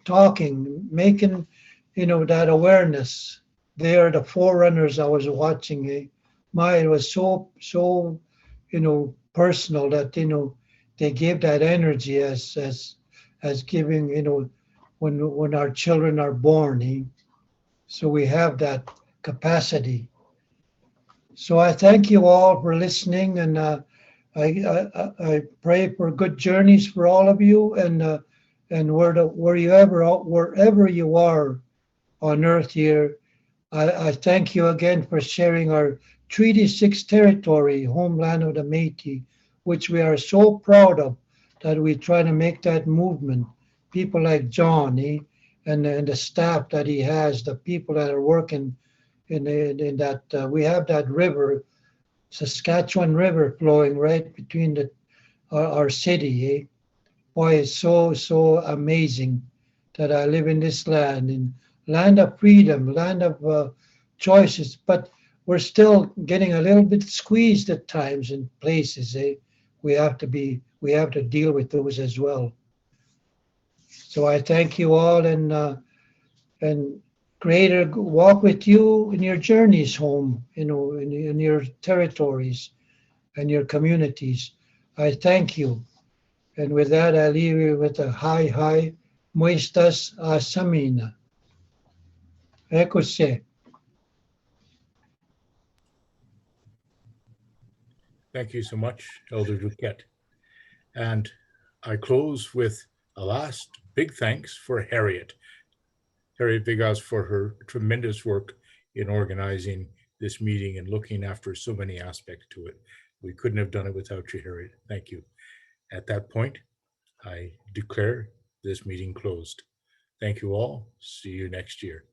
talking, making, that awareness. They are the forerunners I was watching. It was so personal that they gave that energy as giving when our children are born. So we have that capacity. So I thank you all for listening, and I pray for good journeys for all of you, and wherever you are on earth here. I thank you again for sharing our Treaty 6 territory, homeland of the Métis, which we are so proud of, that we try to make that movement. People like John, and the staff that he has, the people that are working in that, we have that river, Saskatchewan River, flowing right between our city. Boy, it's so amazing that I live in this land of freedom, land of choices, but we're still getting a little bit squeezed at times in places. We have to deal with those as well. So I thank you all, and Creator walk with you in your journeys home, in your territories and your communities. I thank you. And with that, I leave you with a hi, muistas asamina. Ekose. Thank you so much, Elder Duquette. And I close with a last big thanks for Harriet Bigas, for her tremendous work in organizing this meeting and looking after so many aspects to it. We couldn't have done it without you, Harriet. Thank you. At that point, I declare this meeting closed. Thank you all. See you next year.